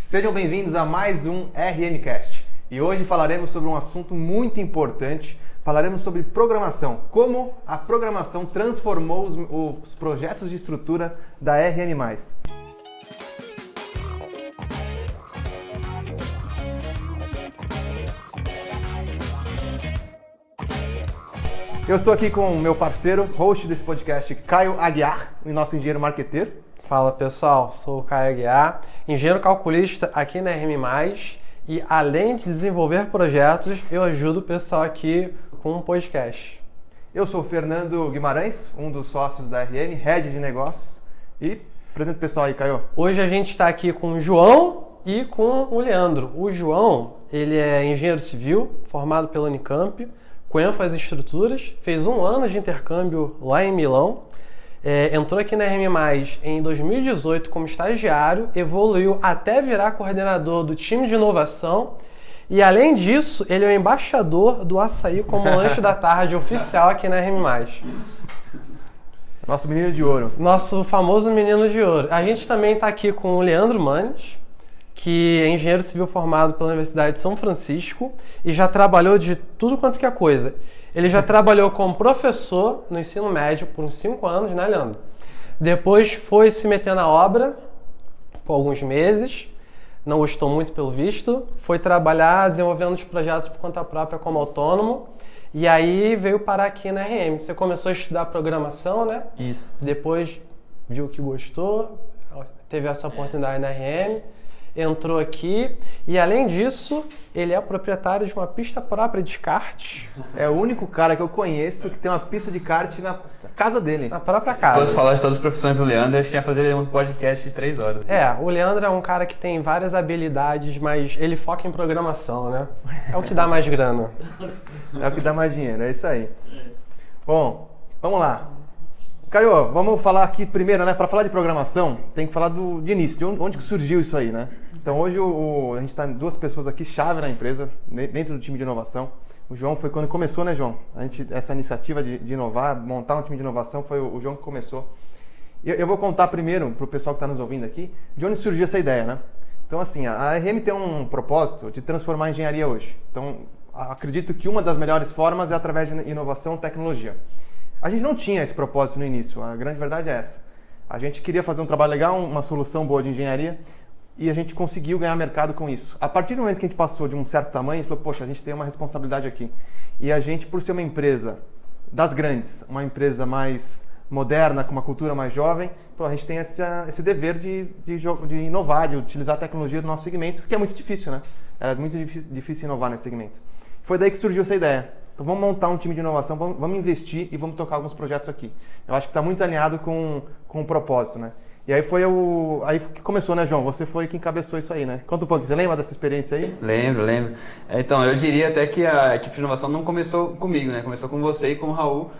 Sejam bem-vindos a mais um RMcast. E hoje falaremos sobre um assunto muito importante. Falaremos sobre programação, como a programação transformou os projetos de estrutura da RM+. Eu estou aqui com o meu parceiro, host desse podcast, Caio Aguiar, o nosso engenheiro marqueteiro. Fala pessoal, sou o Caio Aguiar, engenheiro calculista aqui na RM+, e além de desenvolver projetos, eu ajudo o pessoal aqui com um podcast. Eu sou o Fernando Guimarães, um dos sócios da RM, head de negócios, e apresenta o pessoal aí, Caio. Hoje a gente está aqui com o João e com o Leandro. O João, ele é engenheiro civil, formado pela Unicamp, com ênfase em estruturas, fez 1 ano de intercâmbio lá em Milão, entrou aqui na RM+, em 2018 como estagiário, evoluiu até virar coordenador do time de inovação e, além disso, ele é o embaixador do açaí como lanche da tarde oficial aqui na RM+. Nosso menino de ouro. Nosso famoso menino de ouro. A gente também está aqui com o Leandro Manes, que é engenheiro civil formado pela Universidade de São Francisco e já trabalhou de tudo quanto que é coisa. Ele já trabalhou como professor no ensino médio por uns 5 anos, né, Leandro? Depois foi se meter na obra, ficou alguns meses, não gostou muito pelo visto, foi trabalhar desenvolvendo os projetos por conta própria como autônomo, e aí veio parar aqui na RM. Você começou a estudar programação, né? Isso. Depois viu que gostou, teve essa oportunidade na RM, entrou aqui e, além disso, ele é proprietário de uma pista própria de kart. É o único cara que eu conheço que tem uma pista de kart na casa dele. Na própria Se casa. fosse falar de todas as profissões do Leandro, a gente ia fazer um podcast de 3 horas. O Leandro é um cara que tem várias habilidades, mas ele foca em programação, né? É o que dá mais grana. É o que dá mais dinheiro, é isso aí. Bom, vamos lá. Caio, vamos falar aqui primeiro, né? Para falar de programação, tem que falar de início, de onde que surgiu isso aí, né? Então hoje a gente está 2 pessoas aqui chave na empresa, dentro do time de inovação. O João foi quando começou, né, João? Essa iniciativa de inovar, montar um time de inovação, foi o João que começou. Eu vou contar primeiro para o pessoal que está nos ouvindo aqui, de onde surgiu essa ideia, né? Então assim, a RM tem um propósito de transformar a engenharia hoje. Então acredito que uma das melhores formas é através de inovação e tecnologia. A gente não tinha esse propósito no início, a grande verdade é essa. A gente queria fazer um trabalho legal, uma solução boa de engenharia, e a gente conseguiu ganhar mercado com isso. A partir do momento que a gente passou de um certo tamanho, a gente falou, poxa, a gente tem uma responsabilidade aqui. E a gente, por ser uma empresa das grandes, uma empresa mais moderna, com uma cultura mais jovem, a gente tem esse dever de inovar, de utilizar a tecnologia do nosso segmento, que é muito difícil, né? É muito difícil inovar nesse segmento. Foi daí que surgiu essa ideia. Então vamos montar um time de inovação, vamos investir e vamos tocar alguns projetos aqui. Eu acho que está muito alinhado com o propósito, né? E aí foi aí que começou, né, João? Você foi quem encabeçou isso aí, né? Conta um pouco, você lembra dessa experiência aí? Lembro. Então, eu diria até que a equipe de inovação não começou comigo, né? Começou com você e com o Raul,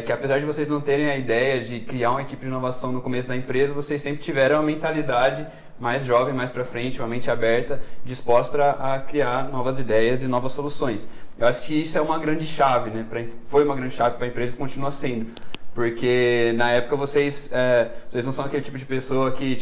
que apesar de vocês não terem a ideia de criar uma equipe de inovação no começo da empresa, vocês sempre tiveram uma mentalidade mais jovem, mais para frente, uma mente aberta, disposta a criar novas ideias e novas soluções. Eu acho que isso é uma grande chave, né? Foi uma grande chave para a empresa e continua sendo. Porque na época vocês não são aquele tipo de pessoa que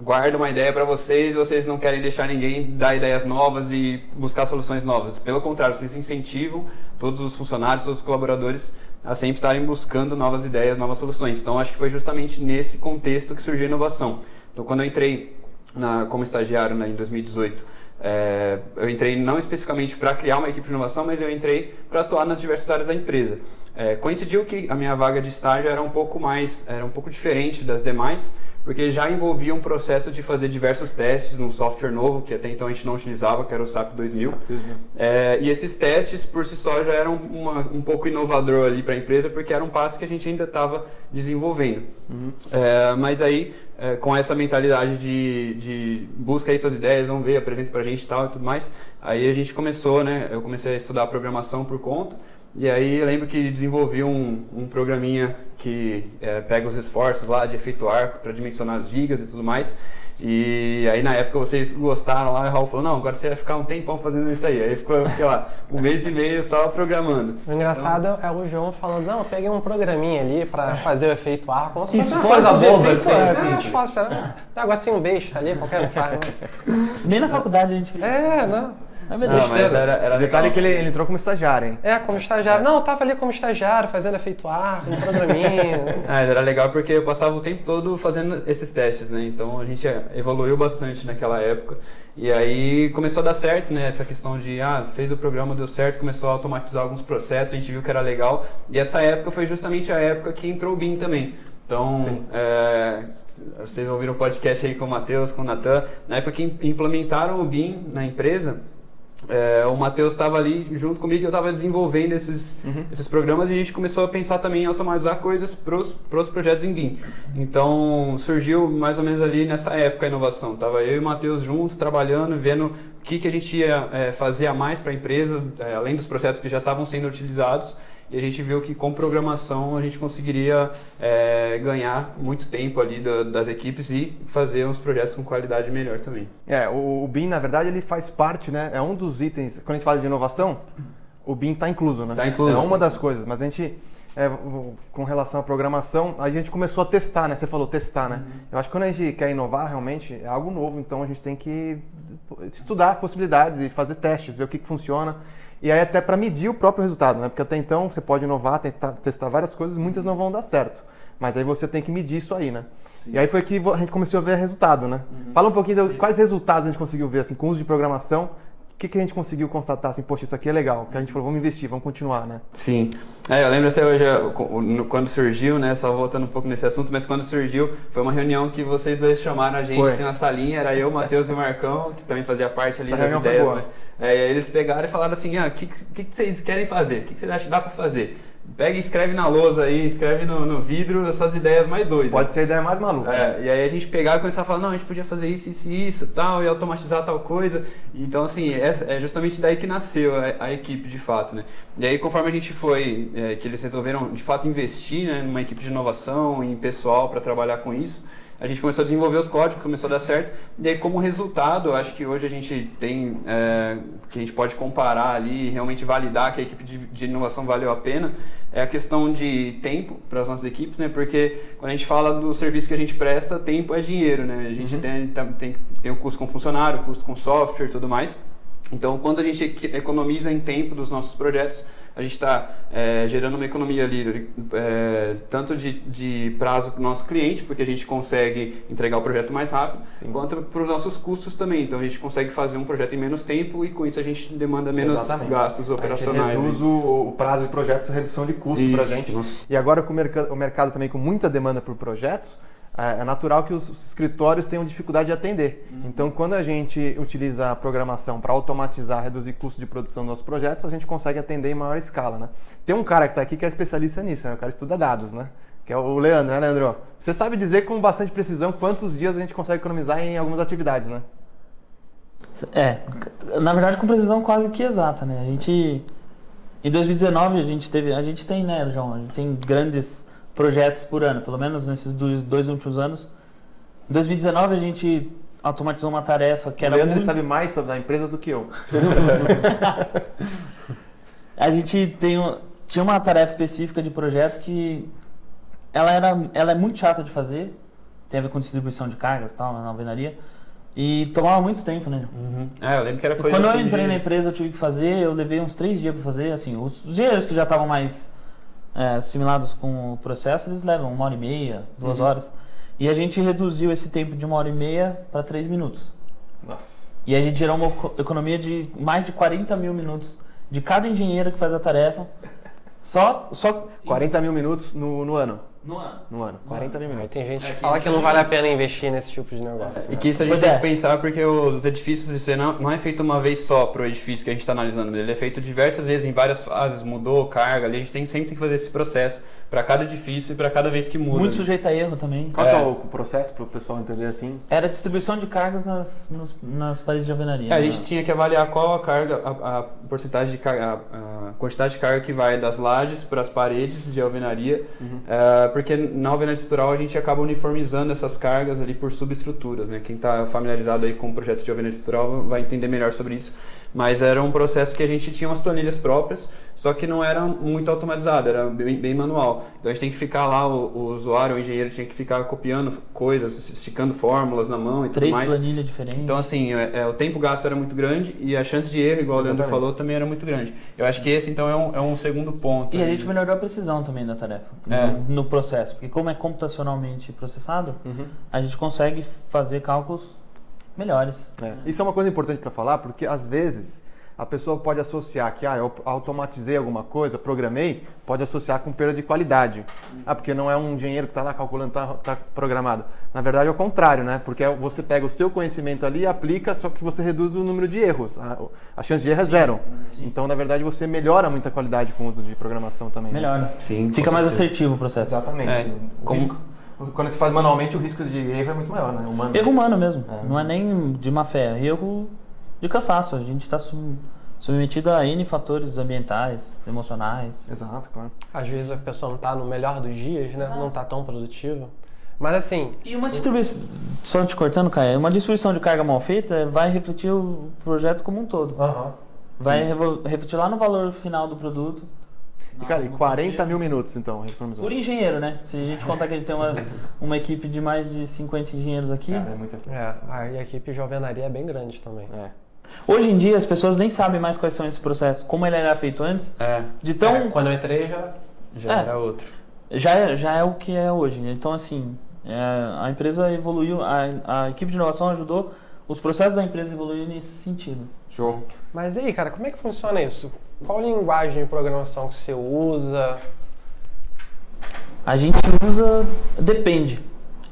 guarda uma ideia para vocês e vocês não querem deixar ninguém dar ideias novas e buscar soluções novas. Pelo contrário, vocês incentivam todos os funcionários, todos os colaboradores a sempre estarem buscando novas ideias, novas soluções. Então acho que foi justamente nesse contexto que surgiu a inovação. Então quando eu entrei como estagiário, né, em 2018, eu entrei não especificamente para criar uma equipe de inovação, mas eu entrei para atuar nas diversas áreas da empresa. Coincidiu que a minha vaga de estágio era um pouco diferente das demais, porque já envolvia um processo de fazer diversos testes num software novo, que até então a gente não utilizava, que era o SAP 2000. E esses testes, por si só, já eram um pouco inovador ali para a empresa, porque era um passo que a gente ainda estava desenvolvendo. Mas aí, com essa mentalidade de busca aí suas ideias, vamos ver, apresenta para a gente e tal e tudo mais, aí a gente começou, né? Eu comecei a estudar programação por conta. E aí eu lembro que desenvolvi um programinha que pega os esforços lá de efeito arco para dimensionar as vigas e tudo mais. E aí na época vocês gostaram lá, e o Raul falou, não, agora você vai ficar um tempão fazendo isso aí. Aí ficou, sei lá, 1 mês e meio só programando. O engraçado é o João falando, não, eu peguei um programinha ali pra fazer o efeito ar, como se fosse Isso uma coisa fosse de boba, efeito assim. ar, Muito fácil, né? Negocinho besta ali, qualquer um faz. Né? Nem na faculdade a gente fez. Não. É Não, verdade. mas era Detalhe legal. que ele entrou como estagiário, hein? Como estagiário. Não, eu tava ali como estagiário, fazendo efeito ar, com um programinha. Era legal porque eu passava o tempo todo fazendo esses testes, né? Então a gente evoluiu bastante naquela época. E aí começou a dar certo, né? Essa questão de, fez o programa, deu certo, começou a automatizar alguns processos, a gente viu que era legal. E essa época foi justamente a época que entrou o BIM também. Então, vocês ouviram o podcast aí com o Matheus, com o Natan. Na época que implementaram o BIM na empresa, o Matheus estava ali junto comigo e eu estava desenvolvendo esses programas e a gente começou a pensar também em automatizar coisas para os projetos em BIM. Então surgiu mais ou menos ali nessa época a inovação. Tava eu e o Matheus juntos trabalhando, vendo o que a gente ia fazer a mais para a empresa, além dos processos que já estavam sendo utilizados. E a gente viu que com programação a gente conseguiria ganhar muito tempo ali das equipes e fazer uns projetos com qualidade melhor também. O BIM, na verdade, ele faz parte, né? É um dos itens, quando a gente fala de inovação, o BIM está incluso, né? Está incluso. É uma das coisas, mas a gente, com relação à programação, a gente começou a testar, né? Você falou testar, né? Eu acho que quando a gente quer inovar, realmente, é algo novo, então a gente tem que estudar possibilidades e fazer testes, ver o que funciona. E aí até para medir o próprio resultado, né? Porque até então você pode inovar, testar várias coisas, muitas não vão dar certo. Mas aí você tem que medir isso aí, né? Sim. E aí foi que a gente começou a ver resultado, né? Fala um pouquinho de quais resultados a gente conseguiu ver, assim, com o uso de programação. O que a gente conseguiu constatar, assim, poxa, isso aqui é legal. Que a gente falou, vamos investir, vamos continuar, né? Sim. Eu lembro até hoje, quando surgiu, né? Só voltando um pouco nesse assunto, mas quando surgiu, foi uma reunião que vocês dois chamaram a gente assim, na salinha. Era eu, o Matheus e o Marcão, que também fazia parte ali das ideias, né? E aí eles pegaram e falaram assim, o que vocês querem fazer? O que vocês acham que dá pra fazer? Pega e escreve na lousa aí, escreve no vidro as suas ideias mais doidas. Pode ser a ideia mais maluca. E aí a gente pegava e começava a falar, não, a gente podia fazer isso, tal, e automatizar tal coisa. Então, assim, é justamente daí que nasceu a equipe, de fato, né? E aí, conforme a gente foi, que eles resolveram, de fato, investir, né, numa equipe de inovação, em pessoal para trabalhar com isso, a gente começou a desenvolver os códigos, começou a dar certo. E aí, como resultado, eu acho que hoje a gente tem, que a gente pode comparar ali e realmente validar que a equipe de inovação valeu a pena, é a questão de tempo para as nossas equipes, né? Porque quando a gente fala do serviço que a gente presta, tempo é dinheiro, né? A gente tem o custo com funcionário, o custo com software e tudo mais. Então, quando a gente economiza em tempo dos nossos projetos, a gente está gerando uma economia ali, tanto de prazo para o nosso cliente, porque a gente consegue entregar o projeto mais rápido, sim, quanto para os nossos custos também. Então, a gente consegue fazer um projeto em menos tempo e, com isso, a gente demanda menos gastos operacionais. A gente reduz o prazo de projetos, redução de custo para a gente. Nossa. E agora, com o mercado também com muita demanda por projetos, é natural que os escritórios tenham dificuldade de atender. Então, quando a gente utiliza a programação para automatizar, reduzir custos de produção dos nossos projetos, a gente consegue atender em maior escala, né? Tem um cara que está aqui que é especialista nisso, né? O cara estuda dados, né? Que é o Leandro, né, Leandro? Você sabe dizer com bastante precisão quantos dias a gente consegue economizar em algumas atividades, né? Na verdade, com precisão quase que exata, né? A gente, em 2019, a gente tem, né, João? A gente tem grandes projetos por ano, pelo menos nesses dois últimos anos. Em 2019 a gente automatizou uma tarefa que era... O Leandro sabe mais sobre a empresa do que eu. A gente tinha uma tarefa específica de projeto que ela é muito chata de fazer, tem a ver com distribuição de cargas e tal, na alvenaria, e tomava muito tempo, né? Eu lembro que era coisa Quando assim eu entrei na empresa eu tive que fazer, eu levei uns 3 dias para fazer, assim, os engenheiros que já estavam mais assimilados com o processo, eles levam 1h30, 2 horas. E a gente reduziu esse tempo de 1h30 para 3 minutos. Nossa. E a gente gerou uma economia de mais de 40 mil minutos de cada engenheiro que faz a tarefa. Só 40 mil minutos no ano. No ano. 40 mil minutos. Aí tem gente que fala que não vale a pena investir nesse tipo de negócio. E que isso a gente tem que pensar porque os edifícios, isso não é feito uma vez só para o edifício que a gente está analisando. Ele é feito diversas vezes, em várias fases, mudou carga, ali a gente sempre tem que fazer esse processo para cada edifício e para cada vez que muda. Muito sujeito a erro também. Qual que é o processo para o pessoal entender assim? Era a distribuição de cargas nas paredes de alvenaria. A gente tinha que avaliar qual a carga, a porcentagem de carga, a quantidade de carga que vai das lajes para as paredes de alvenaria, porque na alvenaria estrutural a gente acaba uniformizando essas cargas ali por subestruturas, né? Quem está familiarizado aí com o projeto de alvenaria estrutural vai entender melhor sobre isso. Mas era um processo que a gente tinha umas planilhas próprias, só que não era muito automatizado, era bem manual. Então a gente tem que ficar lá, o usuário, o engenheiro tinha que ficar copiando coisas, esticando fórmulas na mão e tudo mais. 3 planilhas diferentes. Então assim, o tempo gasto era muito grande e a chance de erro, igual o Leandro falou, também era muito grande. Eu acho que esse então é um segundo ponto. E a gente melhorou a precisão também da tarefa, no processo. Porque como é computacionalmente processado, a gente consegue fazer cálculos melhores. Isso é uma coisa importante para falar, porque às vezes a pessoa pode associar que eu automatizei alguma coisa, programei, pode associar com perda de qualidade. Porque não é um engenheiro que está lá calculando, está programado. Na verdade é o contrário, né? Porque você pega o seu conhecimento ali e aplica, só que você reduz o número de erros. A chance de erro é zero. Então, na verdade, você melhora muito a qualidade com o uso de programação também. Melhora. Sim, fica mais assertivo o processo. Exatamente. Quando se faz manualmente, o risco de erro é muito maior, né? Humano. Erro humano mesmo. Não é nem de má fé, é erro de cansaço. A gente está submetido a N fatores ambientais, emocionais. Exato, claro. Às vezes a pessoa não está no melhor dos dias, né? Não está tão produtiva. Mas assim... E uma distribuição... Só te cortando, Caio. Uma distribuição de carga mal feita vai refletir o projeto como um todo. Vai refletir lá no valor final do produto. E, cara, 40 mil minutos, então, economizou. Por engenheiro, né? Se a gente contar que a gente tem uma equipe de mais de 50 engenheiros aqui... Cara, é muita coisa. A equipe de alvenaria é bem grande também. Hoje em dia, as pessoas nem sabem mais quais são esses processos, como ele era feito antes. De tão... Quando eu entrei, já era outro. Já é o que é hoje. Então, assim, a empresa evoluiu, a equipe de inovação ajudou os processos da empresa a evoluir nesse sentido. Show. Mas aí, cara, como é que funciona isso? Qual linguagem de programação que você usa? A gente usa... Depende.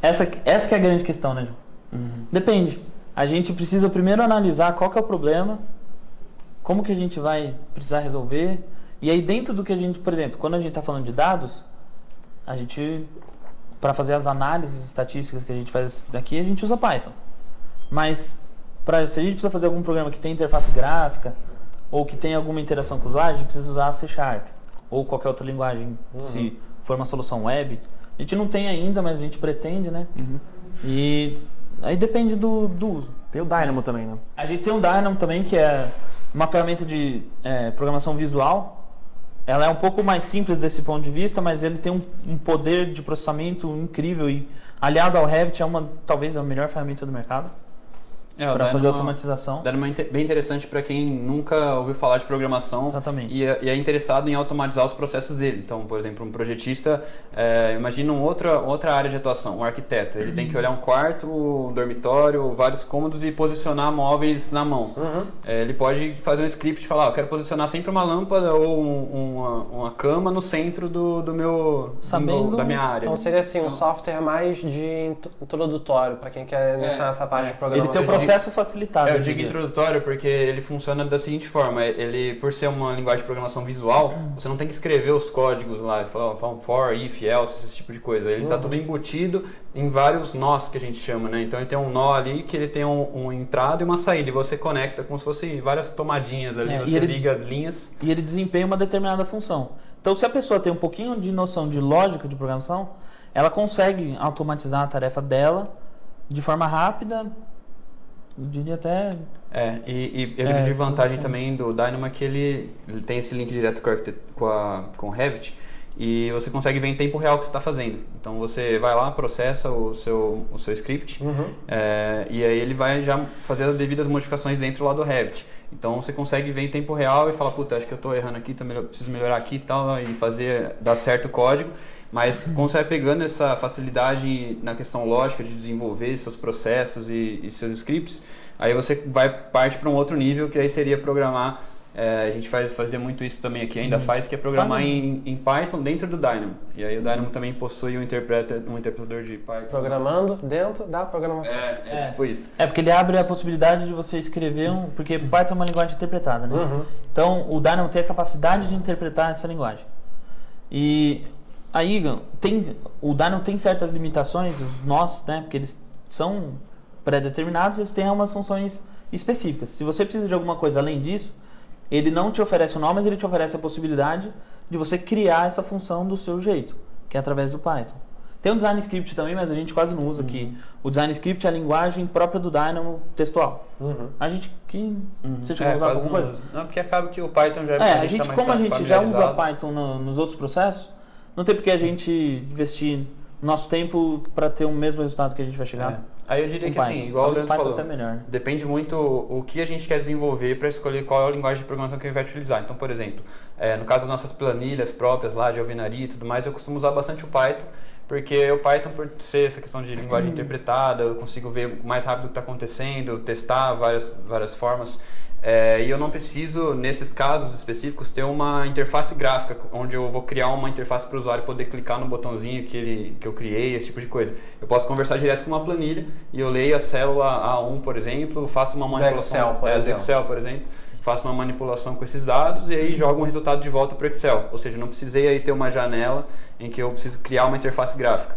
Essa que é a grande questão, né, João? Depende. A gente precisa primeiro analisar qual que é o problema, como que a gente vai precisar resolver. E aí dentro do que a gente... Por exemplo, quando a gente está falando de dados, a gente... Para fazer as análises estatísticas que a gente faz daqui, a gente usa Python. Mas se a gente precisa fazer algum programa que tem interface gráfica ou que tem alguma interação com o usuário, a gente precisa usar C# ou qualquer outra linguagem, se for uma solução web. A gente não tem ainda, mas a gente pretende, né? E aí depende do uso. Tem o Dynamo também, né? A gente tem o Dynamo também, que é uma ferramenta de programação visual. Ela é um pouco mais simples desse ponto de vista, mas ele tem um poder de processamento incrível e aliado ao Revit talvez a melhor ferramenta do mercado. Para fazer automatização. Dynamo é bem interessante para quem nunca ouviu falar de programação. Exatamente. E é interessado em automatizar os processos dele. Então, por exemplo, um projetista, imagina outra área de atuação, um arquiteto. Ele tem que olhar um quarto, um dormitório, vários cômodos e posicionar móveis na mão. Ele pode fazer um script e falar, eu quero posicionar sempre uma lâmpada ou uma cama no centro da minha área. Então seria assim, um software mais de introdutório para quem quer iniciar essa parte de programação. Ele tem o processo facilitado. Eu digo introdutório porque ele funciona da seguinte forma, ele, por ser uma linguagem de programação visual, você não tem que escrever os códigos lá, falar for, if, else, esse tipo de coisa. Ele está tudo embutido em vários nós que a gente chama, né? Então ele tem um nó ali que ele tem uma entrada e uma saída, e você conecta como se fossem várias tomadinhas ali, você liga as linhas. E ele desempenha uma determinada função. Então se a pessoa tem um pouquinho de noção de lógica de programação, ela consegue automatizar a tarefa dela de forma rápida. Eu diria até... E a grande vantagem também do Dynamo é que ele tem esse link direto com o Revit e você consegue ver em tempo real o que você está fazendo. Então você vai lá, processa o seu script e aí ele vai já fazer as devidas modificações dentro lá do Revit. Então você consegue ver em tempo real e falar, puta, acho que eu estou errando aqui, preciso melhorar aqui e tal, e dar certo o código. Mas como você vai pegando essa facilidade na questão lógica de desenvolver seus processos e seus scripts, aí você parte para um outro nível, que aí seria programar, a gente fazia muito isso também aqui, ainda faz, que é programar em Python dentro do Dynamo. E aí o Dynamo também possui um interpretador de Python. Programando dentro da programação. Tipo isso. Porque ele abre a possibilidade de você escrever porque Python é uma linguagem interpretada, né? Então o Dynamo tem a capacidade de interpretar essa linguagem. E aí o Dynamo tem certas limitações, os nós, né? Porque eles são pré-determinados, eles têm algumas funções específicas. Se você precisa de alguma coisa além disso, ele não te oferece o nó, mas ele te oferece a possibilidade de você criar essa função do seu jeito, que é através do Python. Tem o Design Script também, mas a gente quase não usa aqui. O Design Script é a linguagem própria do Dynamo textual. A gente você chegou a usar alguma coisa? Não, porque acaba que o Python já a gente, como a gente já usa Python nos outros processos, não tem porque a gente investir nosso tempo para ter o mesmo resultado que a gente vai chegar. Aí eu diria que assim, igual o Leandro falou, até melhor, né? Depende muito o que a gente quer desenvolver para escolher qual é a linguagem de programação que a gente vai utilizar. Então, por exemplo, no caso das nossas planilhas próprias lá de alvenaria e tudo mais, eu costumo usar bastante o Python, porque o Python, por ser essa questão de linguagem interpretada, eu consigo ver mais rápido o que está acontecendo, testar várias formas. E eu não preciso, nesses casos específicos, ter uma interface gráfica, onde eu vou criar uma interface para o usuário poder clicar no botãozinho que eu criei, esse tipo de coisa. Eu posso conversar direto com uma planilha e eu leio a célula A1, por exemplo, faço uma manipulação... Excel, por exemplo. Faço uma manipulação com esses dados e aí jogo um resultado de volta para o Excel. Ou seja, não precisei aí ter uma janela em que eu preciso criar uma interface gráfica.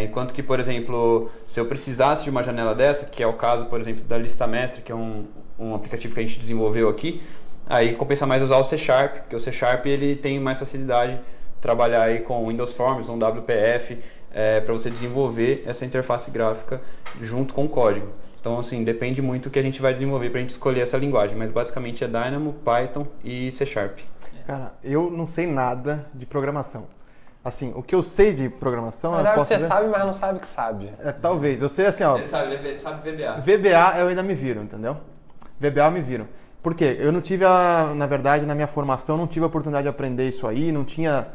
Enquanto que, por exemplo, se eu precisasse de uma janela dessa, que é o caso, por exemplo, da lista mestre, que é um aplicativo que a gente desenvolveu aqui, aí compensa mais usar o C#, porque o C# ele tem mais facilidade de trabalhar aí com Windows Forms, um WPF, para você desenvolver essa interface gráfica junto com o código. Então, assim, depende muito do que a gente vai desenvolver para a gente escolher essa linguagem, mas basicamente é Dynamo, Python e C#. Cara, eu não sei nada de programação. Assim, o que eu sei de programação... Na verdade, você sabe, mas não sabe que sabe. Talvez. Eu sei assim, ó... Ele sabe VBA. VBA eu ainda me viro, entendeu? VBA eu me viro. Por quê? Eu não tive, na verdade, na minha formação, não tive a oportunidade de aprender isso aí, não tinha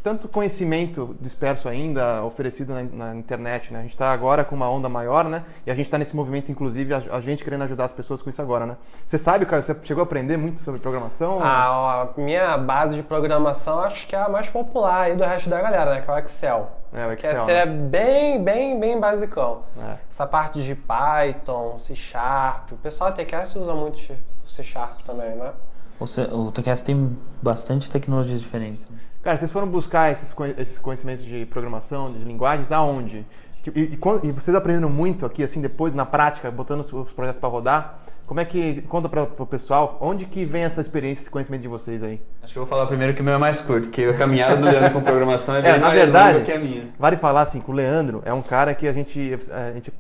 tanto conhecimento disperso ainda oferecido na internet, né? A gente está agora com uma onda maior, né? E a gente está nesse movimento, inclusive, a gente querendo ajudar as pessoas com isso agora, né? Você sabe, Caio, você chegou a aprender muito sobre programação? A minha base de programação acho que é a mais popular aí do resto da galera, né? Que é o Excel. O Que Excel, é né? bem basicão. Essa parte de Python, C#, o pessoal até TQS usa muito o C# também, né? O TQS tem bastante tecnologias diferentes. Cara, vocês foram buscar esses conhecimentos de programação, de linguagens, aonde? E vocês aprenderam muito aqui, assim, depois, na prática, botando os projetos para rodar? Como é que... Conta para o pessoal, onde que vem essa experiência, esse conhecimento de vocês aí? Acho que eu vou falar primeiro que o meu é mais curto, que a caminhada do Leandro com programação é bem na mais verdade, longa que a minha. Vale falar assim, que o Leandro é um cara que a gente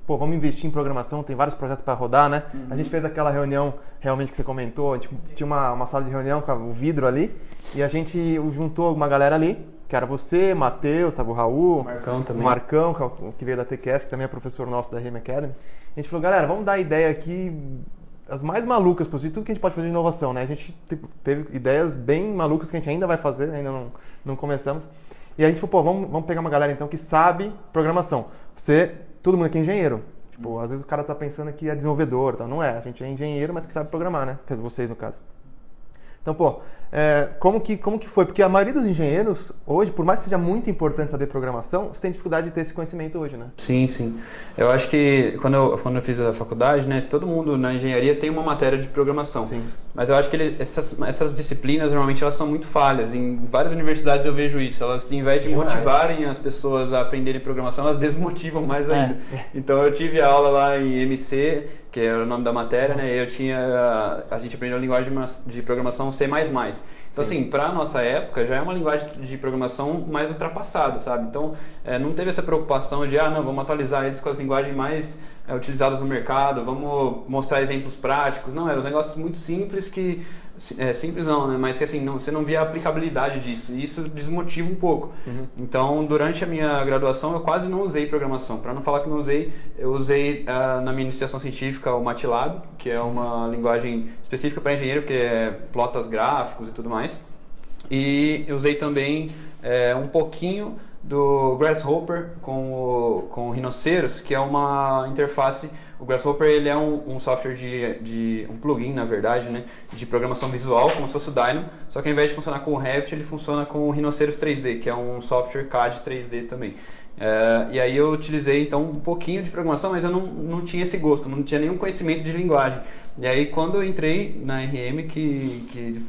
vamos investir em programação, tem vários projetos para rodar, né? A gente fez aquela reunião, realmente, que você comentou, a gente tinha uma sala de reunião com o vidro ali, e a gente juntou uma galera ali, que era você, Matheus, tava o Raul, o Marcão, que veio da TQS, que também é professor nosso da RM Academy. A gente falou, galera, vamos dar ideia aqui, as mais malucas possíveis, tudo que a gente pode fazer de inovação, né? A gente teve ideias bem malucas que a gente ainda vai fazer, ainda não começamos. E a gente falou, vamos pegar uma galera então que sabe programação. Todo mundo aqui é engenheiro. Tipo, às vezes o cara tá pensando que é desenvolvedor, então não é. A gente é engenheiro, mas que sabe programar, né? Quer dizer, vocês no caso. Então, como que foi? Porque a maioria dos engenheiros, hoje, por mais que seja muito importante saber programação, você tem dificuldade de ter esse conhecimento hoje, né? Sim. Eu acho que quando eu fiz a faculdade, né, todo mundo na engenharia tem uma matéria de programação. Sim. Mas eu acho que essas disciplinas, normalmente, elas são muito falhas. Em várias universidades eu vejo isso. Elas, ao invés de motivarem as pessoas a aprenderem programação, elas desmotivam mais ainda. Então, eu tive aula lá em MC, que era o nome da matéria, né? E a gente aprendeu a linguagem de programação C++. Então, assim, para a nossa época, já é uma linguagem de programação mais ultrapassada, sabe? Então, não teve essa preocupação de, não, vamos atualizar eles com as linguagens mais utilizadas no mercado, vamos mostrar exemplos práticos. Não, eram os negócios muito simples que... simples não, né? Mas que assim, você não via a aplicabilidade disso, e isso desmotiva um pouco. Então, durante a minha graduação, eu quase não usei programação. Para não falar que não usei, eu usei na minha iniciação científica o MATLAB, que é uma linguagem específica para engenheiro, que é plotas gráficos e tudo mais. E eu usei também um pouquinho do Grasshopper com o Rhinoceros, que é uma interface. O Grasshopper ele é um software um plugin, na verdade, né, de programação visual, como se fosse o Dynamo, só que ao invés de funcionar com o Revit, ele funciona com o Rhinoceros 3D, que é um software CAD 3D também. E aí eu utilizei então um pouquinho de programação, mas eu não tinha esse gosto, não tinha nenhum conhecimento de linguagem. E aí quando eu entrei na RM que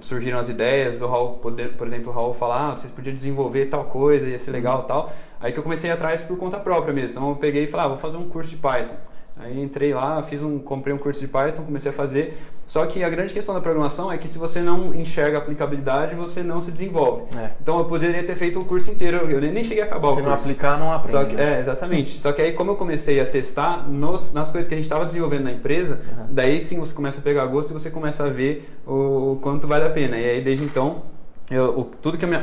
surgiram as ideias do Raul, por exemplo, o Raul falar, vocês podiam desenvolver tal coisa, ia ser legal e tal. Aí que eu comecei a ir atrás por conta própria mesmo. Então eu peguei e falei, vou fazer um curso de Python. Aí entrei lá, comprei um curso de Python, comecei a fazer. Só que a grande questão da programação é que se você não enxerga a aplicabilidade, você não se desenvolve. Então eu poderia ter feito o curso inteiro, eu nem cheguei a acabar o curso. Se não aplicar, não aprende. Exatamente. Só que aí como eu comecei a testar nas coisas que a gente estava desenvolvendo na empresa, daí sim você começa a pegar gosto e você começa a ver o quanto vale a pena. E aí desde então,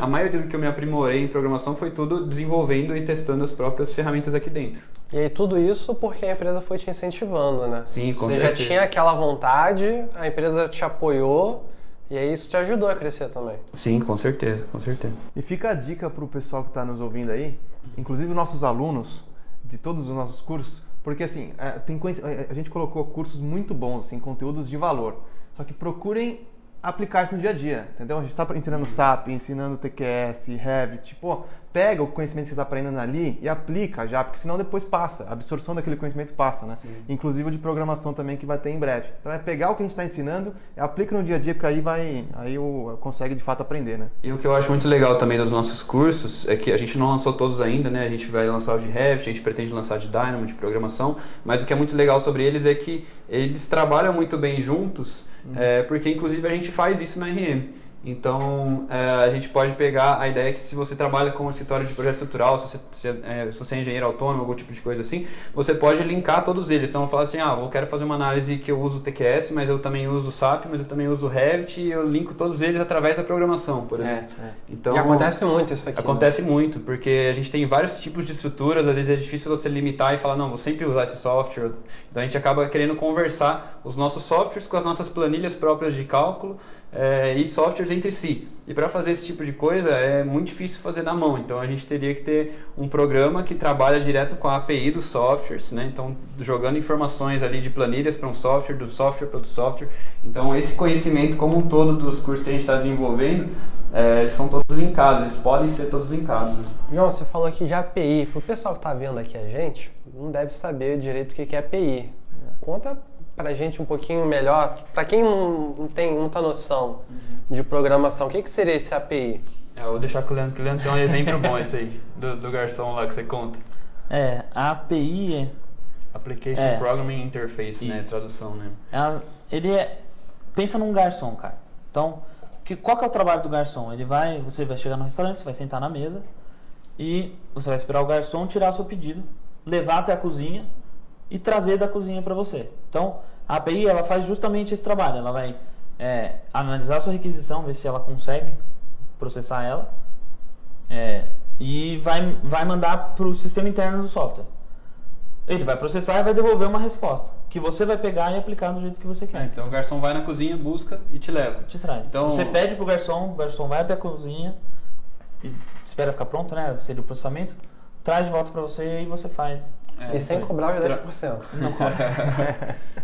a maioria do que eu me aprimorei em programação foi tudo desenvolvendo e testando as próprias ferramentas aqui dentro. E aí tudo isso porque a empresa foi te incentivando, né? Sim, com certeza. Você já tinha aquela vontade, a empresa te apoiou e aí isso te ajudou a crescer também. Sim, com certeza, com certeza. E fica a dica para o pessoal que está nos ouvindo aí, inclusive nossos alunos de todos os nossos cursos, porque assim, a gente colocou cursos muito bons, assim, conteúdos de valor, só que procurem aplicar isso no dia a dia, entendeu? A gente está ensinando SAP, ensinando TQS, Revit, pega o conhecimento que você está aprendendo ali e aplica já, porque senão depois passa, a absorção daquele conhecimento passa, né? Sim. Inclusive o de programação também que vai ter em breve. Então é pegar o que a gente está ensinando, aplica no dia a dia, porque aí consegue de fato aprender, né? E o que eu acho muito legal também dos nossos cursos é que a gente não lançou todos ainda, né? A gente vai lançar o de Revit, a gente pretende lançar de Dynamo, de programação, mas o que é muito legal sobre eles é que eles trabalham muito bem juntos, porque inclusive a gente faz isso na RM. Então, a gente pode pegar a ideia que se você trabalha com um escritório de projeto estrutural, se você é engenheiro autônomo, algum tipo de coisa assim, você pode linkar todos eles. Então, falar assim, eu quero fazer uma análise que eu uso o TQS, mas eu também uso o SAP, mas eu também uso o Revit, e eu linko todos eles através da programação, por exemplo. Então, e acontece muito isso aqui. Acontece muito, porque a gente tem vários tipos de estruturas, às vezes é difícil você limitar e falar, não, vou sempre usar esse software. Então, a gente acaba querendo conversar os nossos softwares com as nossas planilhas próprias de cálculo, e softwares entre si. E para fazer esse tipo de coisa é muito difícil fazer na mão, então a gente teria que ter um programa que trabalha direto com a API dos softwares, né? Então jogando informações ali de planilhas para um software, do software para outro software. Então esse conhecimento como um todo dos cursos que a gente está desenvolvendo, eles são todos linkados, eles podem ser todos linkados. João, você falou aqui de API, para o pessoal que está vendo aqui a gente, não deve saber direito o que é API. Conta pra gente um pouquinho melhor, para quem não tem muita noção de programação, o que seria esse API? Eu vou deixar com o Leandro, que o Leandro tem um exemplo bom esse aí, do garçom lá que você conta. A API é... Application Programming Interface, né, tradução, né? Pensa num garçom, cara. Então, qual que é o trabalho do garçom? Você vai chegar no restaurante, você vai sentar na mesa e você vai esperar o garçom tirar o seu pedido, levar até a cozinha e trazer da cozinha para você. Então, a API ela faz justamente esse trabalho. Ela vai analisar a sua requisição, ver se ela consegue processar ela e vai mandar para o sistema interno do software. Ele vai processar e vai devolver uma resposta que você vai pegar e aplicar do jeito que você quer. Então o garçom vai na cozinha, busca e te leva. Te traz. Então, você pede pro garçom, o garçom vai até a cozinha e espera ficar pronto, né? Seria o processamento, traz de volta para você e você faz. E sem cobrar os 10%. Não cobra.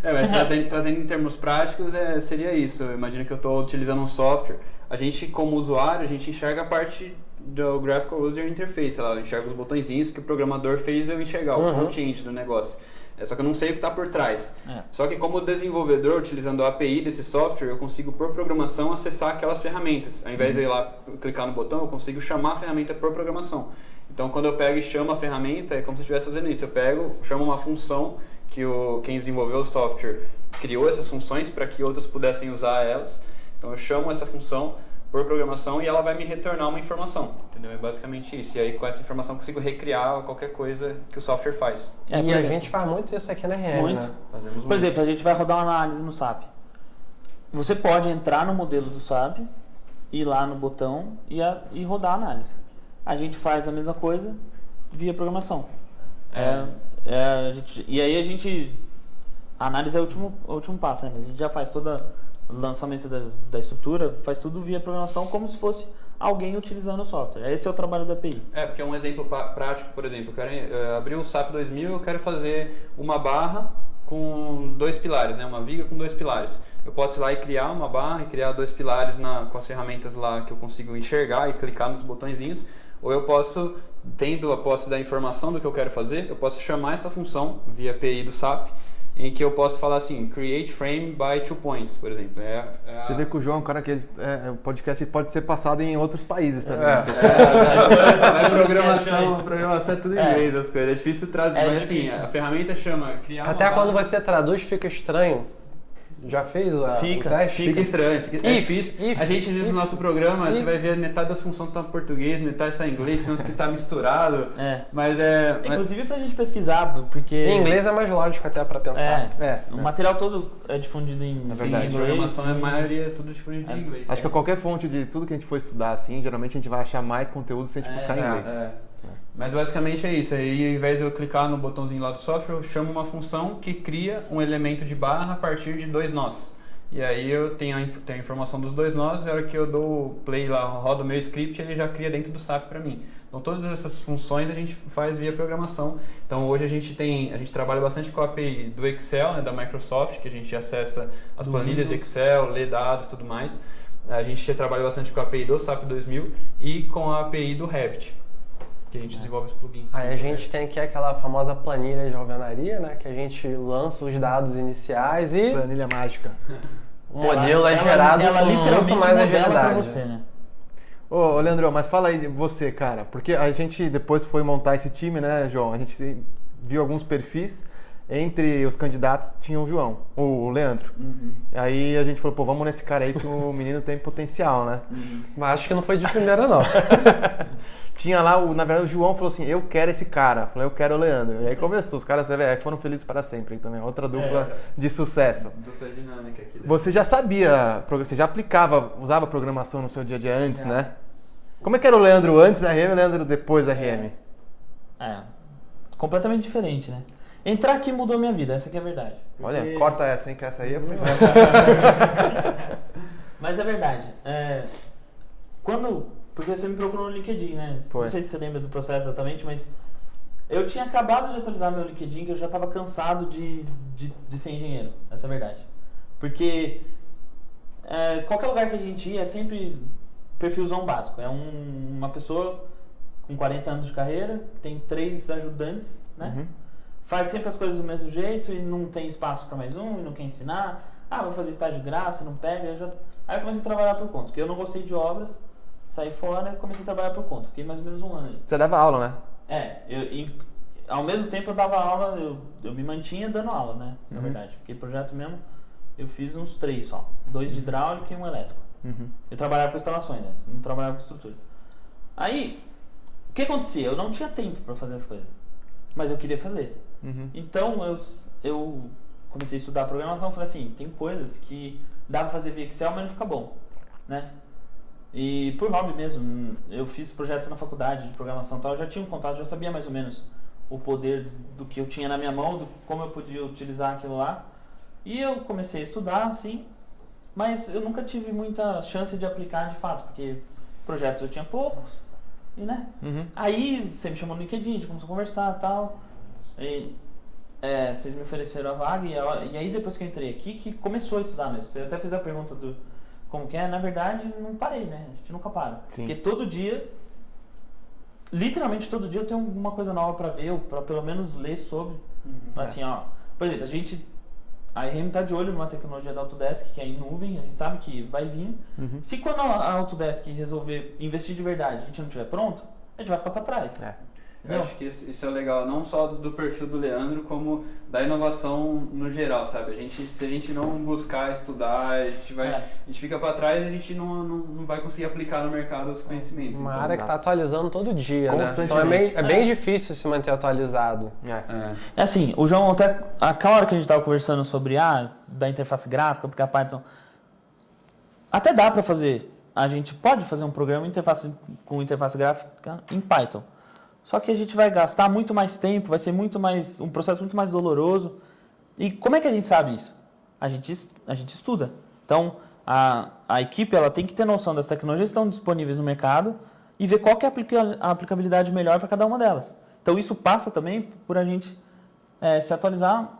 Mas trazendo em termos práticos, seria isso. Imagina que eu estou utilizando um software. A gente, como usuário, a gente enxerga a parte do Graphical User Interface. Ela enxerga os botõezinhos que o programador fez eu enxergar, o front-end do negócio. Só que eu não sei o que está por trás. Só que como desenvolvedor, utilizando a API desse software, eu consigo, por programação, acessar aquelas ferramentas. Ao invés de eu ir lá clicar no botão, eu consigo chamar a ferramenta por programação. Então, quando eu pego e chamo a ferramenta, é como se eu estivesse fazendo isso. Eu chamo uma função que quem desenvolveu o software criou essas funções para que outros pudessem usar elas. Então, eu chamo essa função por programação e ela vai me retornar uma informação. Entendeu? É basicamente isso. E aí, com essa informação, eu consigo recriar qualquer coisa que o software faz. E a gente faz muito isso aqui na RM, muito. Né? Fazemos muito. Por exemplo, a gente vai rodar uma análise no SAP. Você pode entrar no modelo do SAP, ir lá no botão e rodar a análise. A gente faz a mesma coisa via programação. E aí a análise é o último passo, né? Mas a gente já faz todo o lançamento da estrutura, faz tudo via programação como se fosse alguém utilizando o software. Esse é o trabalho da API. Porque é um exemplo prático, por exemplo, eu quero abrir o SAP 2000, eu quero fazer uma barra com 2 pilares, né? Uma viga com 2 pilares. Eu posso ir lá e criar uma barra e criar 2 pilares com as ferramentas lá que eu consigo enxergar e clicar nos botõezinhos. ou eu posso, tendo a posse da informação do que eu quero fazer, eu posso chamar essa função via API do SAP, em que eu posso falar assim, create frame by 2 points, por exemplo. Você vê que o João é um cara que o podcast pode ser passado em outros países também. Programação é tudo em inglês, as coisas. É difícil traduzir, mas assim, a ferramenta chama criar uma Até quando base. você traduz fica estranho. Já fez o teste? Fica estranho, é If. difícil. A gente diz no nosso programa, você vai ver metade das funções tá em português, metade está em inglês, tem uns que tá misturado. Mas Inclusive pra gente pesquisar, porque... Em inglês é mais lógico até pra pensar. O material todo é difundido em Sim, programação, a maioria é tudo difundido em inglês. Acho que qualquer fonte de tudo que a gente for estudar, assim, geralmente a gente vai achar mais conteúdo se a gente buscar em inglês. Mas basicamente é isso. Aí, ao invés de eu clicar no botãozinho lá do software, eu chamo uma função que cria um elemento de barra a partir de 2 nós. E aí eu tenho a informação dos 2 nós, e a hora que eu dou play lá, rodo o meu script, ele já cria dentro do SAP para mim. Então todas essas funções a gente faz via programação. Então hoje a gente trabalha bastante com a API do Excel, né, da Microsoft, que a gente acessa as planilhas de Excel, lê dados e tudo mais. A gente trabalha bastante com a API do SAP 2000 e com a API do Revit, que a gente desenvolve os plugins. Aí a gente tem aqui aquela famosa planilha de alvenaria, né? Que a gente lança os dados iniciais e Planilha mágica. o modelo é gerado com muito mais agilidade. Pra você, né? Ô, Leandrão, mas fala aí de você, cara. Porque a gente depois foi montar esse time, né, João? A gente viu alguns perfis. Entre os candidatos tinha o João, o Leandro. Aí a gente falou, pô, vamos nesse cara aí que o menino tem potencial, né? Mas acho que não foi de primeira, não. Tinha lá, na verdade, o João falou assim, eu quero esse cara. Eu falei, eu quero o Leandro. E aí começou, os caras foram felizes para sempre. Aí também, outra dupla de sucesso. Dupla dinâmica aqui. Você já sabia, você já usava programação no seu dia a dia antes, né? Como é que era o Leandro antes da RM e o Leandro depois da RM? Completamente diferente, né? Entrar aqui mudou minha vida, essa que é a verdade. Olha, corta essa, hein, que essa aí é... Mas é verdade. Porque você me procurou no LinkedIn, né? Foi. Não sei se você lembra do processo exatamente, mas eu tinha acabado de atualizar meu LinkedIn, que eu já estava cansado de ser engenheiro, essa é a verdade. Porque qualquer lugar que a gente ia é sempre perfilzão básico. É uma pessoa com 40 anos de carreira, tem 3 ajudantes, né? Faz sempre as coisas do mesmo jeito e não tem espaço para mais um, e não quer ensinar. Vou fazer estágio de graça, não pega. Aí eu comecei a trabalhar por conta, porque eu não gostei de obras, saí fora e comecei a trabalhar por conta. Fiquei mais ou menos 1 ano aí. Você dava aula, né? Ao mesmo tempo eu dava aula, eu me mantinha dando aula, né? Na verdade, porque projeto mesmo eu fiz uns 3 só. 2 de hidráulica e 1 elétrico. Eu trabalhava com instalações antes, não trabalhava com estrutura. Aí, o que acontecia? Eu não tinha tempo para fazer as coisas, mas eu queria fazer. Então eu comecei a estudar programação e falei assim, tem coisas que dá pra fazer via Excel, mas não fica bom, né? E por hobby mesmo, eu fiz projetos na faculdade de programação e tal, eu já tinha um contato, já sabia mais ou menos o poder do que eu tinha na minha mão, como eu podia utilizar aquilo lá. E eu comecei a estudar, assim, mas eu nunca tive muita chance de aplicar de fato, porque projetos eu tinha poucos, e né? Aí você me chamou no LinkedIn, a gente começou a conversar e tal. E, vocês me ofereceram a vaga e aí depois que eu entrei aqui que começou a estudar mesmo. Você até fez a pergunta do como que é, na verdade não parei, né? A gente nunca para. Sim. Porque todo dia, literalmente todo dia eu tenho alguma coisa nova para ver, ou para pelo menos ler sobre. Assim, por exemplo, a RM tá de olho numa tecnologia da Autodesk que é em nuvem, a gente sabe que vai vir. Se quando a Autodesk resolver investir de verdade, a gente não estiver pronto, a gente vai ficar para trás. Eu acho que isso é legal, não só do perfil do Leandro, como da inovação no geral, sabe? Se a gente não buscar estudar, a gente fica para trás e a gente não vai conseguir aplicar no mercado os conhecimentos. Uma área que está atualizando todo dia, né? Então Constantemente. é bem difícil se manter atualizado. É assim, o João, até aquela hora que a gente estava conversando sobre da interface gráfica, aplicar Python, até dá para fazer. A gente pode fazer um programa com interface gráfica em Python. Só que a gente vai gastar muito mais tempo, vai ser um processo muito mais doloroso. E como é que a gente sabe isso? A gente estuda. Então, a equipe ela tem que ter noção das tecnologias que estão disponíveis no mercado e ver qual que é a aplicabilidade melhor para cada uma delas. Então, isso passa também por a gente se atualizar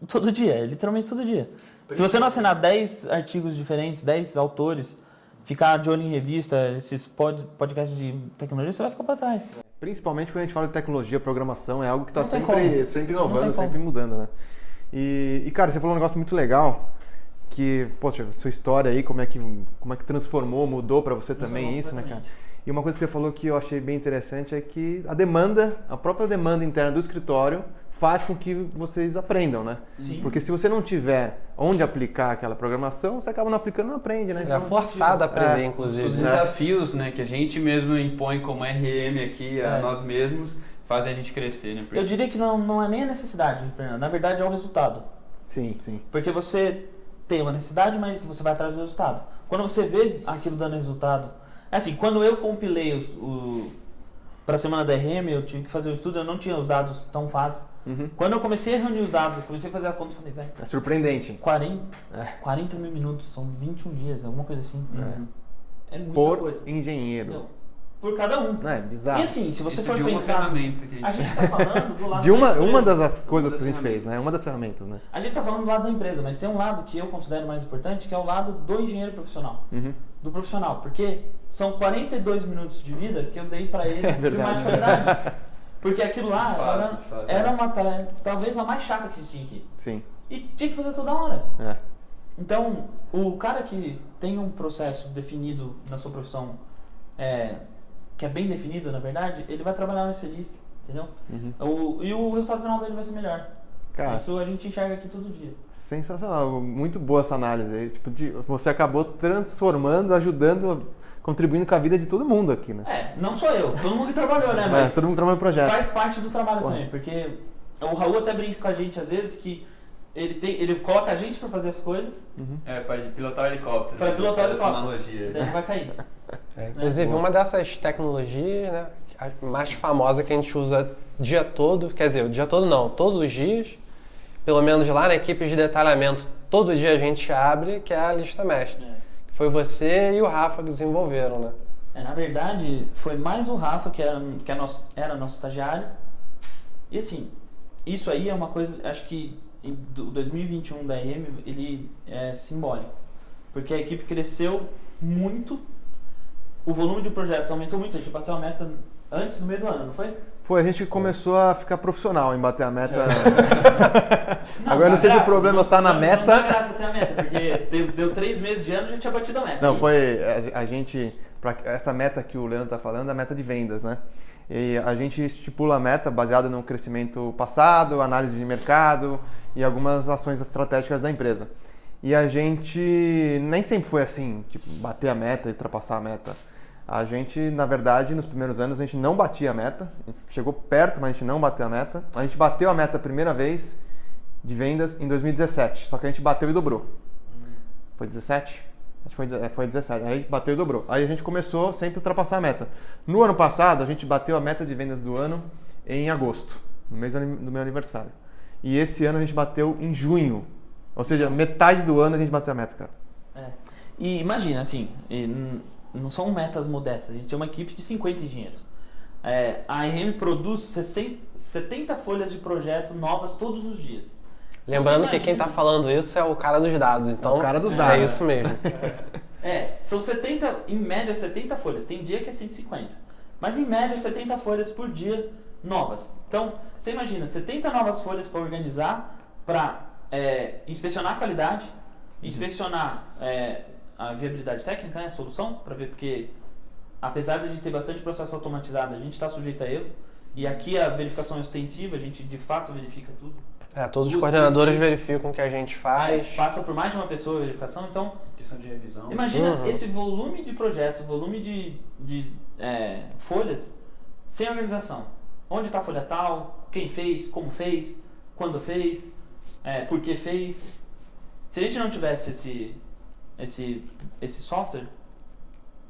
todo dia, literalmente todo dia. Se você não assinar 10 artigos diferentes, 10 autores ficar de olho em revista, esses podcasts de tecnologia, você vai ficar para trás. Principalmente quando a gente fala de tecnologia, programação, é algo que está Não tem como. sempre Não inovando, tem como. sempre mudando, né? E, cara, você falou um negócio muito legal, que, poxa, sua história aí, como é que transformou, mudou para você também isso, né, cara? E uma coisa que você falou que eu achei bem interessante é que a própria demanda interna do escritório faz com que vocês aprendam, né? Sim. Porque se você não tiver onde aplicar aquela programação, você acaba não aplicando e não aprende, né? É forçado a aprender, inclusive. Os desafios, né, que a gente mesmo impõe como RM aqui a nós mesmos, fazem a gente crescer, né? Eu diria que não é nem a necessidade, Fernando. Na verdade, é o resultado. Sim, sim. Porque você tem uma necessidade, mas você vai atrás do resultado. Quando você vê aquilo dando resultado... É assim, quando eu compilei para a semana da RM, eu tive que fazer o estudo, eu não tinha os dados tão fáceis. Quando eu comecei a reunir os dados, eu comecei a fazer a conta, eu falei, velho... É surpreendente. 40 mil minutos, são 21 dias, alguma coisa assim. É muita Por coisa. engenheiro. Não, por cada um. Não, é bizarro. E assim, se você Isso for de uma pensar... ferramenta que A gente tá falando do lado De da uma empresa. das coisas que a gente fez, né? Uma das ferramentas, né? A gente tá falando do lado da empresa, mas tem um lado que eu considero mais importante, que é o lado do engenheiro profissional. Do profissional, porque são 42 minutos de vida que eu dei pra ele de mais qualidade. Porque aquilo lá era uma tarefa, talvez a mais chata que tinha aqui. Sim. E tinha que fazer toda hora. É. Então, o cara que tem um processo definido na sua profissão, que é bem definido, na verdade, ele vai trabalhar mais feliz, entendeu? E o resultado final dele vai ser melhor. Cara, isso a gente enxerga aqui todo dia. Sensacional, muito boa essa análise aí. Tipo, você acabou transformando, ajudando, contribuindo com a vida de todo mundo aqui, né? Não sou eu, todo mundo que trabalhou, né? Mas todo mundo trabalha no projeto. faz parte do trabalho também, porque o Raul até brinca com a gente às vezes que ele coloca a gente pra fazer as coisas. Para pilotar o helicóptero. Para pilotar o essa helicóptero. analogia. Daí ele vai cair. Inclusive, uma dessas tecnologias, né, a mais famosa que a gente usa o dia todo, quer dizer, o dia todo não, todos os dias, pelo menos lá na equipe de detalhamento, todo dia a gente abre, que é a lista mestre. Que foi você e o Rafa que desenvolveram, né? Na verdade, foi mais o Rafa, que era nosso estagiário. E assim, isso aí é uma coisa, acho que do 2021 da RM, ele é simbólico. Porque a equipe cresceu muito, o volume de projetos aumentou muito, a gente bateu a meta antes, no meio do ano, não foi? Foi, a gente começou a ficar profissional em bater a meta. Agora não sei se o problema tá na meta. Não dá graça ter a meta, porque deu 3 meses de ano e já tinha batido a meta. Não, foi a gente, essa meta que o Leandro tá falando, é a meta de vendas, né? E a gente estipula a meta baseada no crescimento passado, análise de mercado e algumas ações estratégicas da empresa. E a gente nem sempre foi assim, tipo, bater a meta e ultrapassar a meta. A gente, na verdade, nos primeiros anos, a gente não batia a meta. A gente chegou perto, mas a gente não bateu a meta. A gente bateu a meta a primeira vez de vendas em 2017, só que a gente bateu e dobrou. Foi 17? Acho que foi 17. Aí bateu e dobrou. Aí a gente começou sempre a ultrapassar a meta. No ano passado, a gente bateu a meta de vendas do ano em agosto, no mês do meu aniversário. E esse ano a gente bateu em junho. Ou seja, metade do ano a gente bateu a meta, cara. E imagina, assim, não são metas modestas, a gente é uma equipe de 50 engenheiros. A RM produz 70 folhas de projeto novas todos os dias. Lembrando que quem está falando isso é o cara dos dados, então o cara dos dados. É isso mesmo. São 70, em média 70 folhas, tem dia que é 150, mas em média 70 folhas por dia novas. Então, você imagina, 70 novas folhas para organizar, para inspecionar a qualidade, inspecionar a viabilidade técnica, né, a solução, para ver, porque apesar de a gente ter bastante processo automatizado, a gente está sujeito a erro, e aqui a verificação é extensiva, a gente de fato verifica tudo. Todos os coordenadores verificam o que a gente faz. Passa por mais de uma pessoa a verificação, então... Questão de revisão. Imagina esse volume de projetos, volume de folhas, sem organização. Onde está a folha tal, quem fez, como fez, quando fez, por que fez. Se a gente não tivesse esse software,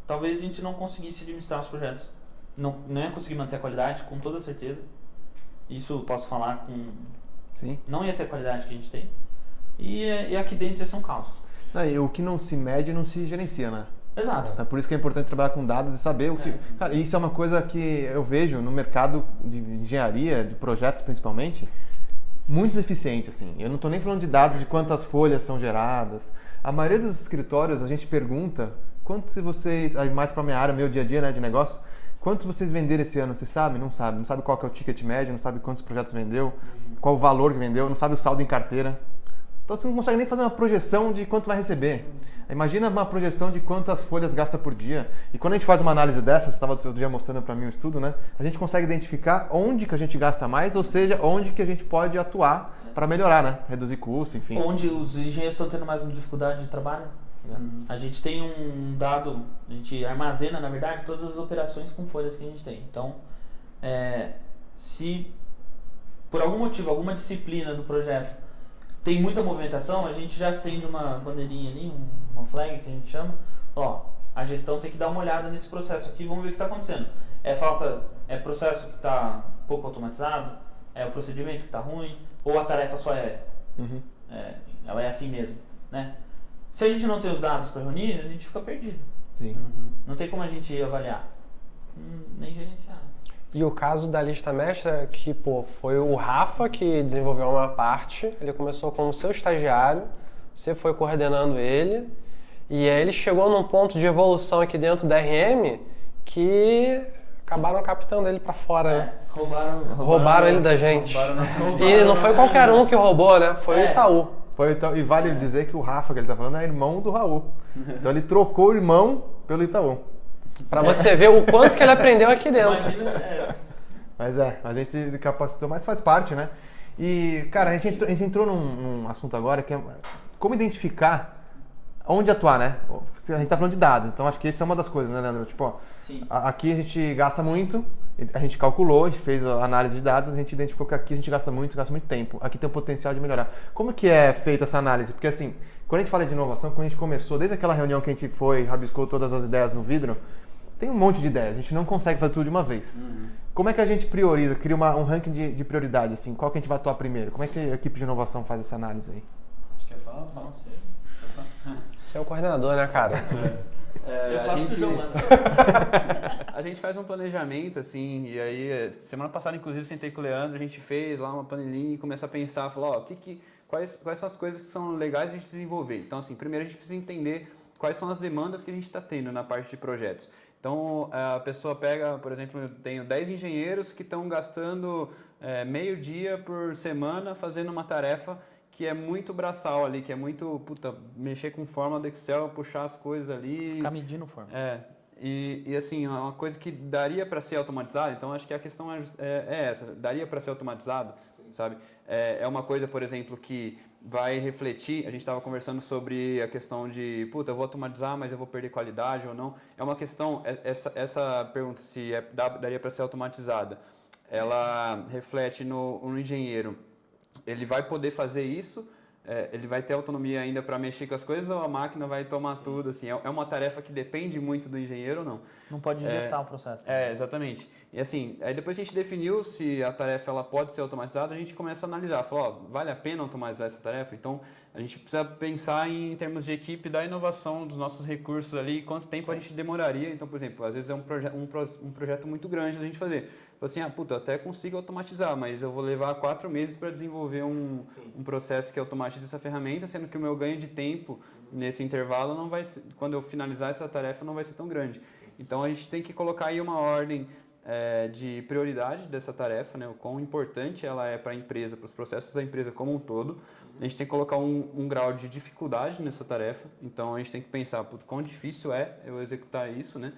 talvez a gente não conseguisse administrar os projetos. Não ia conseguir manter a qualidade, com toda certeza. Isso eu posso falar com... Sim. Não ia ter a qualidade que a gente tem. E aqui dentro ia ser um caos. E o que não se mede não se gerencia, né? Exato. É por isso que é importante trabalhar com dados e saber o que... Cara, isso é uma coisa que eu vejo no mercado de engenharia, de projetos principalmente, muito deficiente, assim. Eu não estou nem falando de dados de quantas folhas são geradas. A maioria dos escritórios a gente pergunta quantos vocês, aí mais para minha área, meu dia a dia, né, de negócio, quantos vocês venderam esse ano? Você sabe? Não sabe. Não sabe qual que é o ticket médio, não sabe quantos projetos vendeu, qual o valor que vendeu, não sabe o saldo em carteira. Então você não consegue nem fazer uma projeção de quanto vai receber. Imagina uma projeção de quantas folhas gasta por dia. E quando a gente faz uma análise dessa, você estava outro dia mostrando para mim um estudo, né? A gente consegue identificar onde que a gente gasta mais, ou seja, onde que a gente pode atuar para melhorar, né? Reduzir custo, enfim. Onde os engenheiros estão tendo mais dificuldade de trabalho. A gente tem um dado, a gente armazena, na verdade, todas as operações com folhas que a gente tem. Então, se por algum motivo, alguma disciplina do projeto tem muita movimentação, a gente já acende uma bandeirinha ali, uma flag que a gente chama. Ó, a gestão tem que dar uma olhada nesse processo aqui, vamos ver o que está acontecendo. É processo que está pouco automatizado? É o procedimento que está ruim? Ou a tarefa só ela é assim mesmo, né? Se a gente não tem os dados para reunir, a gente fica perdido. Sim. Não tem como a gente avaliar, nem gerenciar. E o caso da lista mestra é que, foi o Rafa que desenvolveu uma parte, ele começou como seu estagiário, você foi coordenando ele, e aí ele chegou num ponto de evolução aqui dentro da RM que acabaram captando ele pra fora, né? Roubaram ele da gente. E não foi qualquer um que roubou, né? Foi o Itaú. E vale dizer que o Rafa que ele tá falando é irmão do Raul. Então ele trocou o irmão pelo Itaú. Pra você ver o quanto que ele aprendeu aqui dentro. Mas a gente capacitou, mas faz parte, né? E, cara, a gente entrou num assunto agora que é como identificar onde atuar, né? A gente tá falando de dados, então acho que essa é uma das coisas, né, Leandro? Tipo, aqui a gente gasta muito, a gente calculou, a gente fez a análise de dados, a gente identificou que aqui a gente gasta muito tempo. Aqui tem o potencial de melhorar. Como que é feita essa análise? Porque assim, quando a gente fala de inovação, quando a gente começou, desde aquela reunião que a gente foi, rabiscou todas as ideias no vidro, tem um monte de ideias, a gente não consegue fazer tudo de uma vez. Como é que a gente prioriza, cria um ranking de prioridade, assim, qual que a gente vai atuar primeiro? Como é que a equipe de inovação faz essa análise aí? Acho que fala você. Você é o coordenador, né, cara? A gente faz um planejamento, assim, e aí, semana passada, inclusive, sentei com o Leandro, a gente fez lá uma planilhinha e começa a pensar, falou, quais são as coisas que são legais a gente desenvolver. Então, assim, primeiro a gente precisa entender quais são as demandas que a gente está tendo na parte de projetos. Então, a pessoa pega, por exemplo, eu tenho 10 engenheiros que estão gastando meio dia por semana fazendo uma tarefa que é muito braçal ali, que é muito, mexer com fórmula do Excel, puxar as coisas ali. Ficar medindo fórmula. E assim, é uma coisa que daria para ser automatizada, então acho que a questão é essa, daria para ser automatizado, sabe? É uma coisa, por exemplo, que vai refletir, a gente estava conversando sobre a questão de, eu vou automatizar, mas eu vou perder qualidade ou não. É uma questão, essa pergunta, se daria para ser automatizada, ela reflete no engenheiro. Ele vai poder fazer isso, ele vai ter autonomia ainda para mexer com as coisas ou a máquina vai tomar tudo? Assim, é uma tarefa que depende muito do engenheiro ou não? Não pode gestar o processo. Exatamente. E assim, aí depois que a gente definiu se a tarefa ela pode ser automatizada, a gente começa a analisar, vale a pena automatizar essa tarefa? Então, a gente precisa pensar em termos de equipe da inovação dos nossos recursos ali, quanto tempo a gente demoraria. Então, por exemplo, às vezes é um projeto muito grande da gente fazer. Assim, eu até consigo automatizar, mas eu vou levar 4 meses para desenvolver um processo que automatize essa ferramenta, sendo que o meu ganho de tempo nesse intervalo não vai ser, quando eu finalizar essa tarefa não vai ser tão grande. Então, a gente tem que colocar aí uma ordem de prioridade dessa tarefa, né? O quão importante ela é para a empresa, para os processos da empresa como um todo. A gente tem que colocar um grau de dificuldade nessa tarefa, então a gente tem que pensar, quão difícil é eu executar isso, né?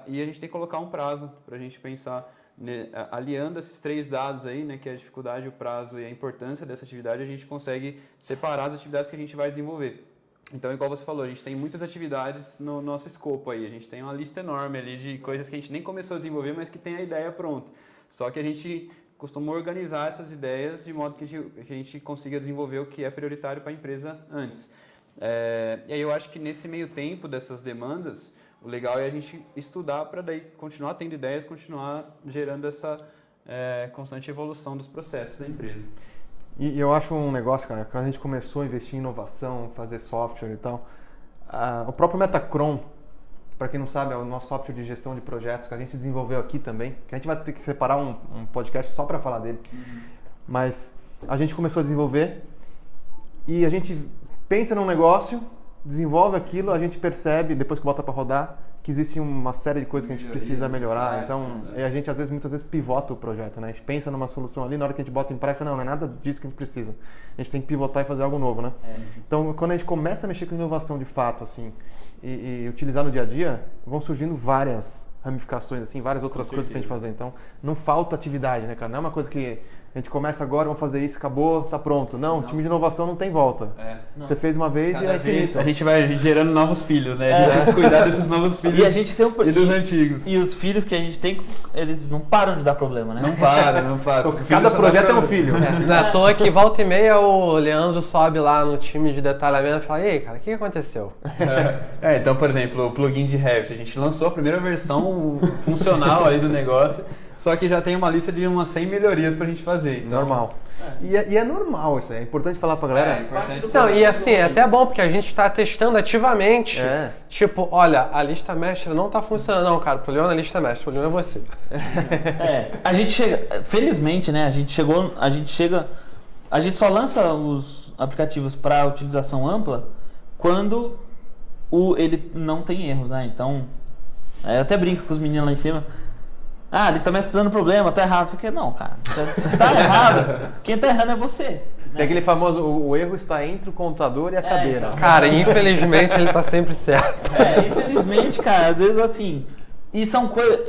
E a gente tem que colocar um prazo para a gente pensar, né? Aliando esses 3 dados aí, né? Que é a dificuldade, o prazo e a importância dessa atividade, a gente consegue separar as atividades que a gente vai desenvolver. Então, igual você falou, a gente tem muitas atividades no nosso escopo aí. A gente tem uma lista enorme ali de coisas que a gente nem começou a desenvolver, mas que tem a ideia pronta. Só que a gente costuma organizar essas ideias de modo que a gente consiga desenvolver o que é prioritário para a empresa antes. E aí eu acho que nesse meio tempo dessas demandas, o legal é a gente estudar para daí continuar tendo ideias, continuar gerando essa constante evolução dos processos da empresa. E eu acho um negócio, cara, quando a gente começou a investir em inovação, fazer software e tal, o próprio Metacron, para quem não sabe, é o nosso software de gestão de projetos que a gente desenvolveu aqui também, que a gente vai ter que separar um podcast só para falar dele. Mas a gente começou a desenvolver e a gente pensa num negócio desenvolve aquilo, a gente percebe, depois que bota para rodar, que existe uma série de coisas que a gente precisa melhorar. Então, a gente muitas vezes pivota o projeto, né? A gente pensa numa solução ali, na hora que a gente bota em prática, não é nada disso que a gente precisa. A gente tem que pivotar e fazer algo novo, né? Então, quando a gente começa a mexer com inovação de fato, assim, e utilizar no dia a dia, vão surgindo várias ramificações, assim, várias outras coisas pra gente fazer. Então, não falta atividade, né, cara? Não é uma coisa que a gente começa agora, vamos fazer isso, acabou, tá pronto. Não, time de inovação não tem volta. Você fez uma vez e é infinito. A gente vai gerando novos filhos, né? A gente tem que cuidar desses novos filhos E a gente tem e dos antigos. E os filhos que a gente tem, eles não param de dar problema, né? Não para. Cada projeto é um filho. Não é à toa que volta e meia o Leandro sobe lá no time de detalhamento e fala, e aí, cara, o que aconteceu? Então, por exemplo, o plugin de Revit, a gente lançou a primeira versão funcional aí do negócio, só que já tem uma lista de umas 100 melhorias pra gente fazer. Então, normal. E é normal isso aí, é importante falar pra galera. Não, e assim, é até bom, porque a gente está testando ativamente. Tipo, olha, a lista mestra não tá funcionando. Não, cara, o problema não é a lista mestra, o problema é você. A gente chega, felizmente, né, a gente só lança os aplicativos para utilização ampla quando ele não tem erros, né? Então, eu até brinco com os meninos lá em cima. A lista mestra tá dando problema, tá errado. Isso aqui não, cara. Você tá errado. Quem tá errando é você. Tem aquele famoso, o erro está entre o computador e a cadeira. Então. Cara, infelizmente ele tá sempre certo. Infelizmente, cara, às vezes assim. E são coisas.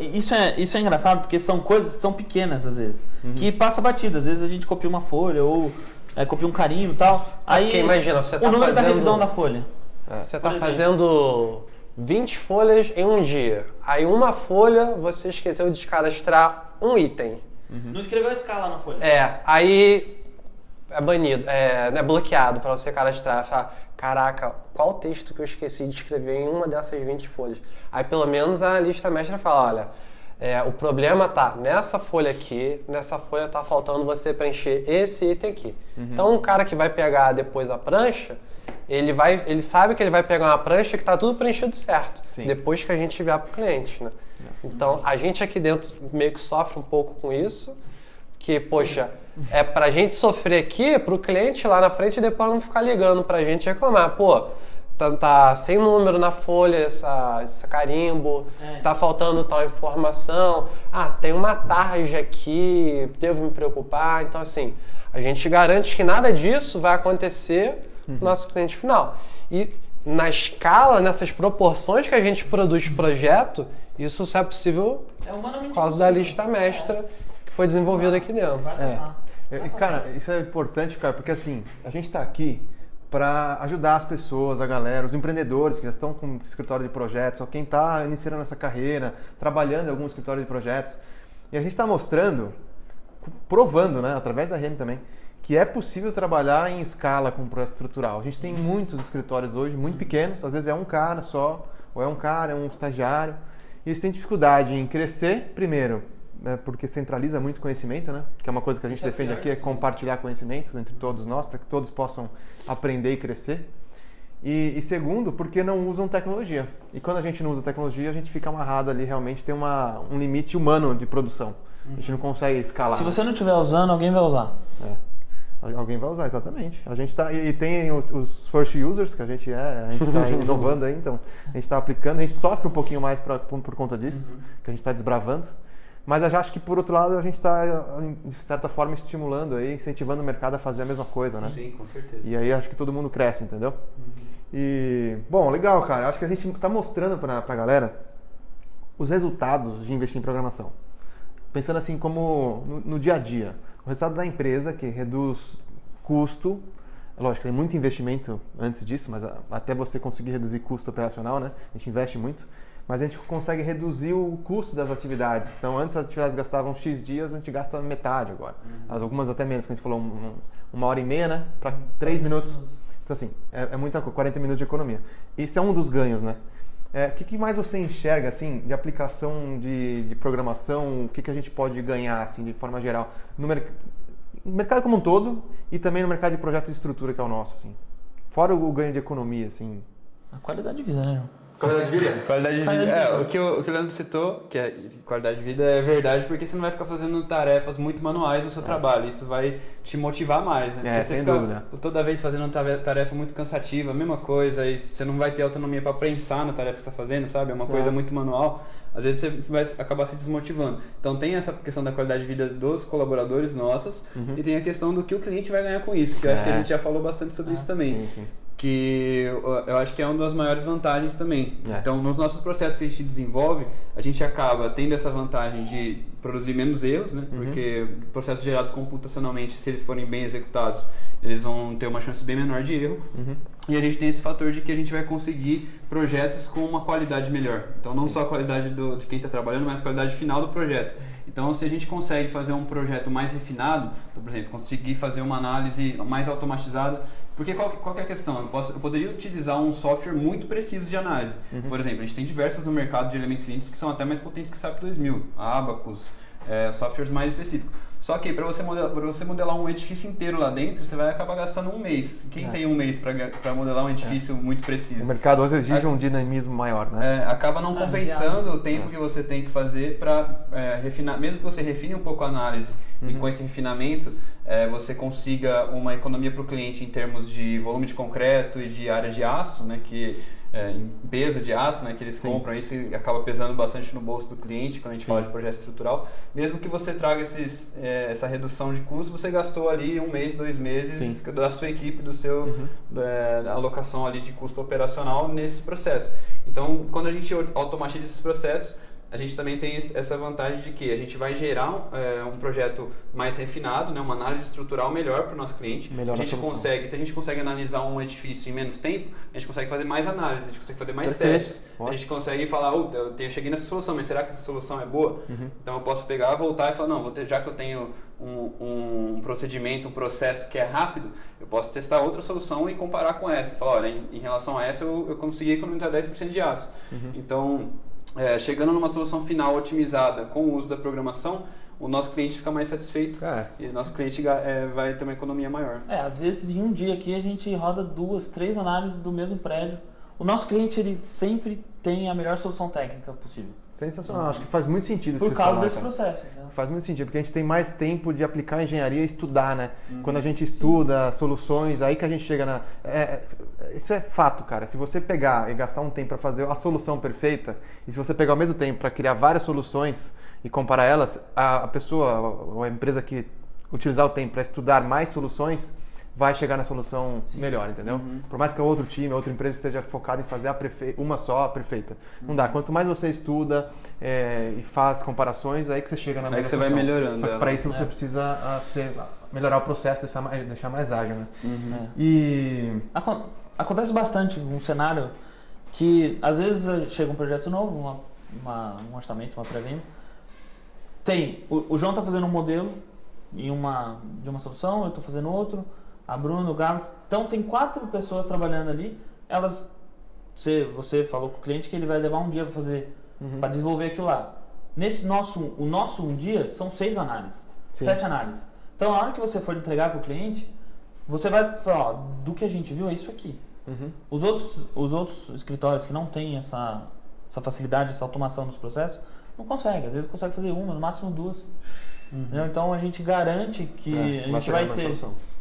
Isso é engraçado porque são coisas que são pequenas, às vezes. Que passa batida. Às vezes a gente copia uma folha ou copia um carimbo e tal. Aí porque imagina, você tá o número fazendo... da revisão da folha. Você tá fazendo 20 folhas em um dia. Aí uma folha você esqueceu de cadastrar um item. Não escreveu a escala na folha. Aí é banido, é bloqueado para você cadastrar. Fala, caraca, qual texto que eu esqueci de escrever em uma dessas 20 folhas? Aí pelo menos a lista mestra fala, olha, o problema tá nessa folha aqui, nessa folha tá faltando você preencher esse item aqui. Então um cara que vai pegar depois a prancha, ele sabe que ele vai pegar uma prancha que está tudo preenchido certo, depois que a gente enviar para o cliente, né? Então, a gente aqui dentro meio que sofre um pouco com isso, que, poxa, é pra gente sofrer aqui, pro cliente lá na frente e depois não ficar ligando pra gente reclamar. Pô, tá sem número na folha, esse carimbo, tá faltando tal informação, tem uma tarja aqui, devo me preocupar. Então, assim, a gente garante que nada disso vai acontecer no nosso cliente final. E na escala, nessas proporções que a gente produz projeto, isso só é possível por causa da lista mestra que foi desenvolvida aqui dentro. Cara, isso é importante, cara, porque assim, a gente está aqui para ajudar as pessoas, a galera, os empreendedores que já estão com escritório de projetos, ou quem está iniciando essa carreira, trabalhando em algum escritório de projetos. E a gente está mostrando, provando, né, através da REM também, que é possível trabalhar em escala com um projeto estrutural. A gente tem muitos escritórios hoje, muito pequenos, às vezes é um cara só, ou é um estagiário, e eles têm dificuldade em crescer, primeiro, porque centraliza muito conhecimento, né? Que é uma coisa que a gente defende aqui, é compartilhar conhecimento entre todos nós, para que todos possam aprender e crescer. E segundo, porque não usam tecnologia. E quando a gente não usa tecnologia, a gente fica amarrado ali, realmente tem um limite humano de produção. A gente não consegue escalar. Se você não estiver usando, alguém vai usar. Alguém vai usar, exatamente. A gente tá, e tem os first users, que a gente está inovando aí, então a gente está aplicando, a gente sofre um pouquinho mais por conta disso, que a gente está desbravando. Mas eu já acho que, por outro lado, a gente está, de certa forma, estimulando aí, incentivando o mercado a fazer a mesma coisa, né? Sim, com certeza. E aí acho que todo mundo cresce, entendeu? E, bom, legal, cara. Acho que a gente está mostrando para a galera os resultados de investir em programação. Pensando assim como no dia a dia. O resultado da empresa, que reduz custo, lógico, tem muito investimento antes disso, mas até você conseguir reduzir custo operacional, né? A gente investe muito, mas a gente consegue reduzir o custo das atividades. Então, antes as atividades gastavam X dias, a gente gasta metade agora. Algumas até menos, como a gente falou, 1h30, né? Para 3 minutos. Então, assim, é muita 40 minutos de economia. Esse é um dos ganhos, né? O que mais você enxerga, assim, de aplicação de programação? O que a gente pode ganhar, assim, de forma geral? No mercado como um todo e também no mercado de projetos de estrutura, que é o nosso, assim. Fora o ganho de economia, assim. A qualidade de vida, né, João? Qualidade de vida? Qualidade de vida. O que o Leandro citou, que é qualidade de vida, é verdade, porque você não vai ficar fazendo tarefas muito manuais no seu trabalho. Isso vai te motivar mais, né? Porque você sem fica dúvida. toda vez fazendo uma tarefa muito cansativa, a mesma coisa, e você não vai ter autonomia para pensar na tarefa que você está fazendo, sabe? É uma coisa muito manual. Às vezes você vai acabar se desmotivando. Então tem essa questão da qualidade de vida dos colaboradores nossos e tem a questão do que o cliente vai ganhar com isso, que eu acho que a gente já falou bastante sobre isso também. Sim. Que eu acho que é uma das maiores vantagens também. Então, nos nossos processos que a gente desenvolve, a gente acaba tendo essa vantagem de produzir menos erros, né? Porque processos gerados computacionalmente, se eles forem bem executados, eles vão ter uma chance bem menor de erro. E a gente tem esse fator de que a gente vai conseguir projetos com uma qualidade melhor. Então, não só a qualidade de quem está trabalhando, mas a qualidade final do projeto. Então, se a gente consegue fazer um projeto mais refinado, então, por exemplo, conseguir fazer uma análise mais automatizada, porque qual que é a questão? Eu poderia utilizar um software muito preciso de análise. Por exemplo, a gente tem diversos no mercado de elementos finitos que são até mais potentes que o SAP 2000, a Abacus, softwares mais específicos. Só que para você modelar um edifício inteiro lá dentro, você vai acabar gastando um mês. Quem tem um mês para modelar um edifício muito preciso? O mercado hoje exige um dinamismo maior, né? Acaba não compensando o tempo que você tem que fazer para refinar. Mesmo que você refine um pouco a análise e com esse refinamento você consiga uma economia para o cliente em termos de volume de concreto e de área de aço, né, que em peso de aço, né, que eles compram, isso acaba pesando bastante no bolso do cliente quando a gente fala de projeto estrutural. Mesmo que você traga essa redução de custo, você gastou ali 1 mês, 2 meses da sua equipe, da alocação ali de custo operacional nesse processo. Então, quando a gente automatiza esses processos, a gente também tem essa vantagem de que a gente vai gerar um projeto mais refinado, né, uma análise estrutural melhor para o nosso cliente. Se a gente consegue analisar um edifício em menos tempo, a gente consegue fazer mais análise, a gente consegue fazer mais testes. A gente consegue falar, eu cheguei nessa solução, mas será que essa solução é boa? Então eu posso pegar, voltar e falar, não, já que eu tenho um procedimento, um processo que é rápido, eu posso testar outra solução e comparar com essa. Falar, olha, em relação a essa eu consegui economizar 10% de aço. Então, chegando numa solução final otimizada com o uso da programação, o nosso cliente fica mais satisfeito e o nosso cliente vai ter uma economia maior. Às vezes em um dia aqui a gente roda 2, 3 análises do mesmo prédio. O nosso cliente ele sempre tem a melhor solução técnica possível. Sensacional, acho que faz muito sentido. Por causa desse processo. Né? Faz muito sentido, porque a gente tem mais tempo de aplicar a engenharia e estudar, né? Quando a gente estuda soluções, aí que a gente chega na... isso é fato, cara. Se você pegar e gastar um tempo para fazer a solução perfeita, e se você pegar ao mesmo tempo para criar várias soluções e comparar elas, a pessoa ou a empresa que utilizar o tempo para estudar mais soluções vai chegar na solução melhor, entendeu? Por mais que outro time, outra empresa esteja focada em fazer uma só perfeita. Não dá. Quanto mais você estuda e faz comparações, aí que você chega na melhor solução. Aí que você vai melhorando. Só que para isso você precisa melhorar o processo, deixar mais ágil, né? E... Acontece bastante um cenário que, às vezes, chega um projeto novo, um orçamento, uma pré-venda. O João está fazendo um modelo de uma solução, eu estou fazendo outro. A Bruna, o Gabs. Então tem 4 pessoas trabalhando ali. Você falou com o cliente que ele vai levar um dia para fazer, para desenvolver aquilo lá. O nosso um dia são 6 análises, 7 análises. Então, a hora que você for entregar para o cliente, você vai falar, do que a gente viu é isso aqui. Os outros escritórios que não têm essa facilidade, essa automação dos processos, não conseguem. Às vezes consegue fazer 1, no máximo 2. Então, a gente garante que a gente vai ter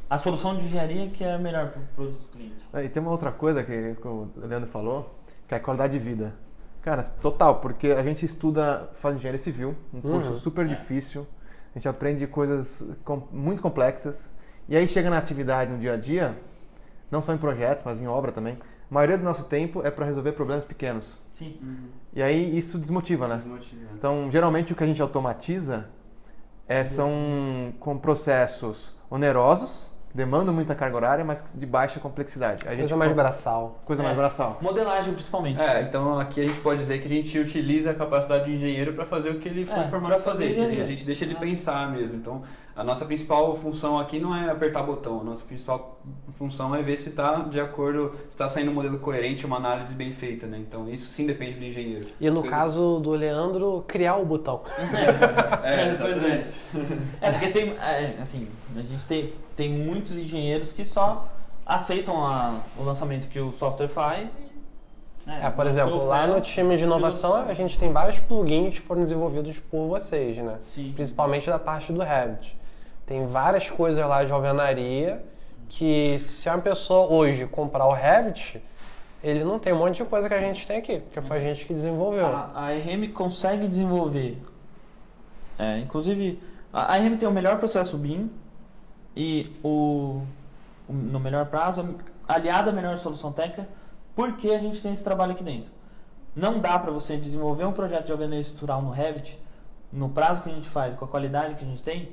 a solução de engenharia que é a melhor para o produto do cliente. E tem uma outra coisa que o Leandro falou, que é a qualidade de vida. Cara, total, porque a gente faz engenharia civil, um curso super difícil, a gente aprende coisas muito complexas, e aí chega na atividade, no dia a dia, não só em projetos, mas em obra também, a maioria do nosso tempo é para resolver problemas pequenos. Sim. E aí isso desmotiva, né? Então, geralmente o que a gente automatiza são com processos onerosos, demandam muita carga horária, mas de baixa complexidade. Coisa mais braçal. Coisa mais braçal. Modelagem, principalmente. Então aqui a gente pode dizer que a gente utiliza a capacidade do engenheiro para fazer o que ele foi formado para fazer. A gente deixa ele pensar mesmo. Então, a nossa principal função aqui não é apertar botão. A nossa principal função é ver se está de acordo, se está saindo um modelo coerente, uma análise bem feita, né? Então, isso sim depende do engenheiro. E no caso do Leandro, criar o botão. Exatamente. Porque a gente tem muitos engenheiros que só aceitam o lançamento que o software faz Por exemplo, lá no time de inovação a gente tem vários plugins que foram desenvolvidos por vocês, né? Sim. Principalmente da parte do Revit. Tem várias coisas lá de alvenaria que se uma pessoa hoje comprar o Revit, ele não tem um monte de coisa que a gente tem aqui, porque foi a gente que desenvolveu. A RM consegue desenvolver. Inclusive, a RM tem o melhor processo BIM e no melhor prazo, aliado à melhor solução técnica, porque a gente tem esse trabalho aqui dentro. Não dá para você desenvolver um projeto de alvenaria estrutural no Revit, no prazo que a gente faz, com a qualidade que a gente tem,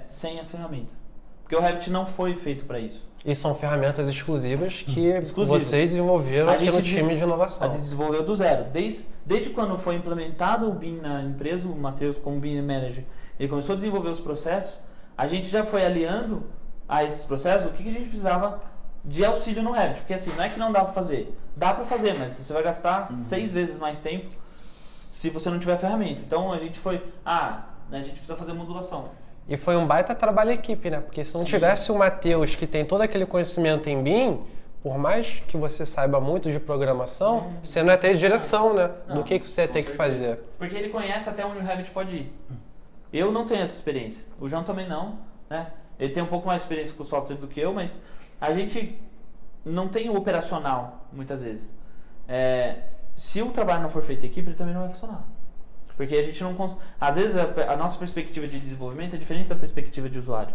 sem as ferramentas. Porque o Revit não foi feito para isso. E são ferramentas exclusivas que vocês desenvolveram aqui no time de inovação. A gente desenvolveu do zero. Desde quando foi implementado o BIM na empresa, o Matheus como BIM Manager, ele começou a desenvolver os processos, a gente já foi aliando a esses processos o que a gente precisava de auxílio no Revit. Porque assim, não é que não dá para fazer. Dá para fazer, mas você vai gastar 6 vezes mais tempo se você não tiver ferramenta. Então a gente foi, a gente precisa fazer modulação. E foi um baita trabalho em equipe, né? Porque se não tivesse o Matheus, que tem todo aquele conhecimento em BIM, por mais que você saiba muito de programação, você não ia ter direção, né? Do que você ia ter que fazer. Porque ele conhece até onde o Revit pode ir. Eu não tenho essa experiência. O João também não, né? Ele tem um pouco mais de experiência com o software do que eu, mas a gente não tem o operacional, muitas vezes. Se o trabalho não for feito em equipe, ele também não vai funcionar. Porque a gente não às vezes a nossa perspectiva de desenvolvimento é diferente da perspectiva de usuário,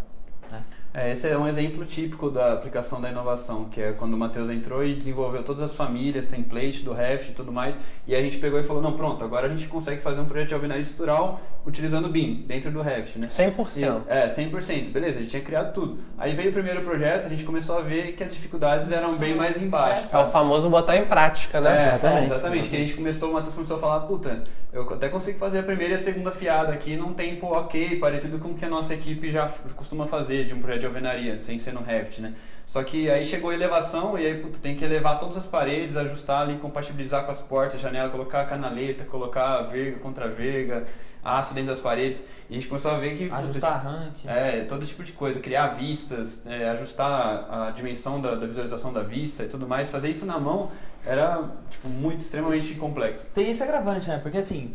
né? Esse é um exemplo típico da aplicação da inovação, que é quando o Matheus entrou e desenvolveu todas as famílias, template do Revit e tudo mais, e a gente pegou e falou, não, pronto, agora a gente consegue fazer um projeto de alvenaria estrutural utilizando o BIM, dentro do Revit, né? 100%. 100%, beleza, a gente tinha criado tudo. Aí veio o primeiro projeto, a gente começou a ver que as dificuldades eram bem mais embaixo. É o famoso botar em prática, né? Exatamente, que a gente o Matheus começou a falar, puta, eu até consigo fazer a primeira e a segunda fiada aqui num tempo ok, parecido com o que a nossa equipe já costuma fazer de um projeto de alvenaria, sem ser no Revit, né? Só que aí chegou a elevação e aí tem que elevar todas as paredes, ajustar ali, compatibilizar com as portas, janela, colocar a canaleta, colocar verga contra verga, aço dentro das paredes. E a gente começou a ver que... Ajustar ranking. Todo tipo de coisa, criar vistas, ajustar a dimensão da visualização da vista e tudo mais. Fazer isso na mão era muito, extremamente complexo. Tem esse agravante, né? Porque assim,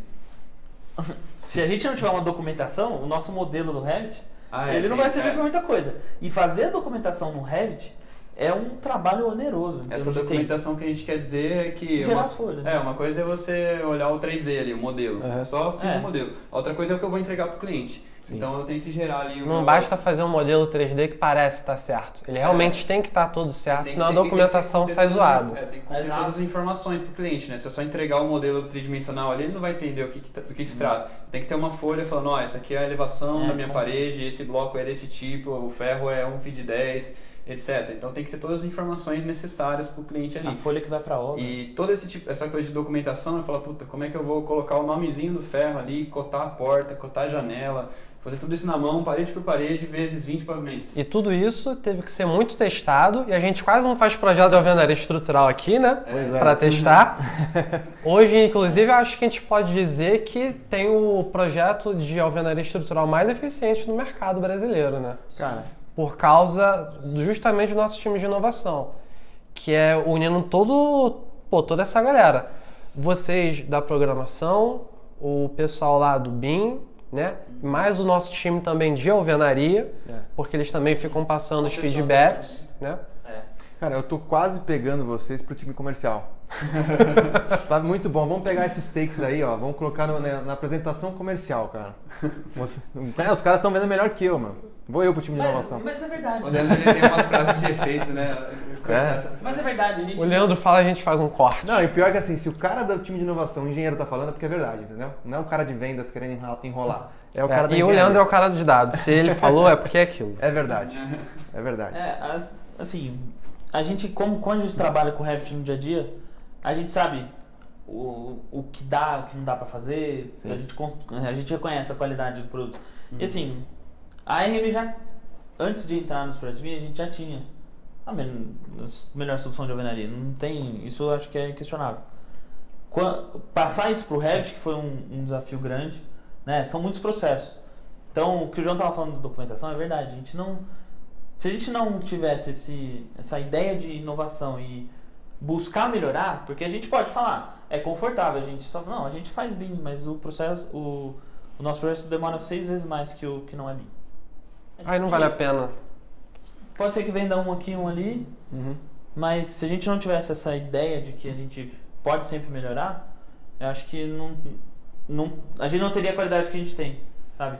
se a gente não tiver uma documentação, o nosso modelo do Revit, ele não vai servir para muita coisa. E fazer a documentação no Revit é um trabalho oneroso. Essa documentação que a gente quer dizer é que... Gerar as folhas. Uma coisa é você olhar o 3D ali, o modelo. Só fiz o modelo. Outra coisa é o que eu vou entregar para o cliente. Sim. Então eu tenho que gerar ali... Não basta fazer um modelo 3D que parece estar certo. Ele realmente tem que estar tudo certo, senão a documentação sai zoada. Tem que conter todas as informações para o cliente, né? Se eu só entregar o modelo tridimensional ali, ele não vai entender do que se trata. Tem que ter uma folha falando, essa aqui é a elevação da minha parede, esse bloco é desse tipo, o ferro é 1 feet 10, etc. Então tem que ter todas as informações necessárias para o cliente ali. A folha que vai para a obra. E toda essa coisa de documentação, eu falo, puta, como é que eu vou colocar o nomezinho do ferro ali, cotar a porta, cotar a janela, fazer tudo isso na mão, parede por parede, vezes 20 pavimentos. E tudo isso teve que ser muito testado, e a gente quase não faz projeto de alvenaria estrutural aqui, né? Para testar. Hoje, inclusive, acho que a gente pode dizer que tem o projeto de alvenaria estrutural mais eficiente no mercado brasileiro, né? Cara, por causa justamente do nosso time de inovação, que é unindo toda essa galera. Vocês da programação, o pessoal lá do BIM, né? Mais o nosso time também de alvenaria, porque eles também ficam passando os feedbacks, né? Cara, eu tô quase pegando vocês pro time comercial. Tá muito bom. Vamos pegar esses takes aí, ó. Vamos colocar na apresentação comercial, cara. Os caras estão vendo melhor que eu, mano. Vou eu pro time de inovação. Mas é verdade. O Leandro tem umas frases de efeito, né? Mas é verdade, a gente... O Leandro fala, a gente faz um corte. Não, e pior é que assim, se o cara do time de inovação, o engenheiro tá falando, é porque é verdade, entendeu? Não é o cara de vendas querendo enrolar. É o cara da E o Leandro é o cara dos dados. Se ele falou, é porque é aquilo. É verdade. É verdade. Assim, a gente, quando a gente trabalha com o Revit no dia a dia, a gente sabe o que dá, o que não dá pra fazer, a gente reconhece a qualidade do produto. E assim, a RM já, antes de entrar nos projetos BIM, a gente já tinha a melhor solução de alvenaria. Não tem, isso eu acho que é inquestionável. Passar isso pro Revit, que foi um desafio grande, né? São muitos processos. Então, o que o João estava falando da documentação é verdade. Se a gente não tivesse essa ideia de inovação e buscar melhorar, porque a gente pode falar, é confortável, a gente só não, a gente faz BIM, mas o processo, o nosso projeto demora 6 vezes mais que o que não é BIM. Aí não vale a pena. Pode ser que venda um aqui, um ali, mas se a gente não tivesse essa ideia de que a gente pode sempre melhorar, eu acho que a gente não teria a qualidade que a gente tem, sabe?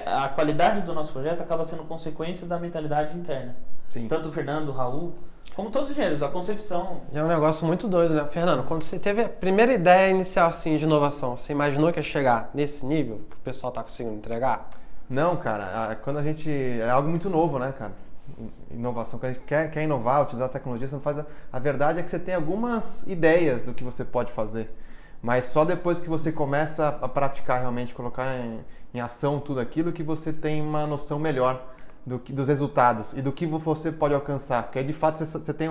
A qualidade do nosso projeto acaba sendo consequência da mentalidade interna. Sim. Tanto o Fernando, o Raul, como todos os engenheiros, a concepção. É um negócio muito doido, né? Fernando, quando você teve a primeira ideia inicial assim, de inovação, você imaginou que ia chegar nesse nível que o pessoal está conseguindo entregar? Não, cara, quando a gente... É algo muito novo, né, cara? Inovação, quando a gente quer inovar, utilizar a tecnologia, você não faz... A verdade é que você tem algumas ideias do que você pode fazer, mas só depois que você começa a praticar realmente, colocar em ação tudo aquilo, que você tem uma noção melhor dos resultados e do que você pode alcançar, porque aí de fato você tem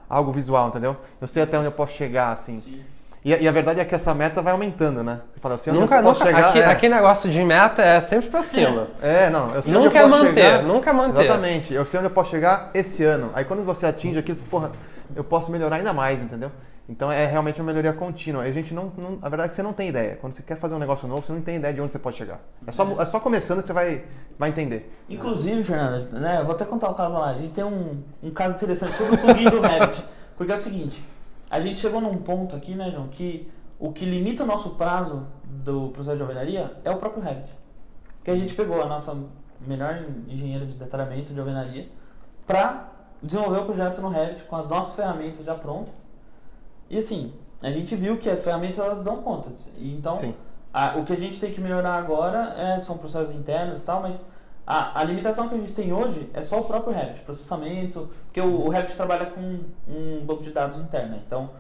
algo visual, entendeu? Eu sei até onde eu posso chegar, assim. Sim. E a verdade é que essa meta vai aumentando, né? Você fala, eu sei onde eu posso chegar. Aqui negócio de meta é sempre pra cima. Não, eu sei onde eu posso chegar. Nunca manter. Exatamente, eu sei onde eu posso chegar esse ano. Aí quando você atinge aquilo, porra, eu posso melhorar ainda mais, entendeu? Então é realmente uma melhoria contínua. E a gente a verdade é que você não tem ideia. Quando você quer fazer um negócio novo, você não tem ideia de onde você pode chegar. É só começando que você vai entender. Inclusive, Fernando, né, eu vou até contar um caso lá. A gente tem um caso interessante sobre o plugin do Revit. Porque é o seguinte, a gente chegou num ponto aqui, né, João, que o que limita o nosso prazo do processo de alvenaria é o próprio Revit. Porque a gente pegou a nossa melhor engenheira de detalhamento de alvenaria para desenvolver o projeto no Revit com as nossas ferramentas já prontas. E assim, a gente viu que as ferramentas elas dão conta. Então, o que a gente tem que melhorar agora são processos internos e tal, mas a limitação que a gente tem hoje é só o próprio Revit, processamento, porque o Revit trabalha com um banco de dados interno. Então,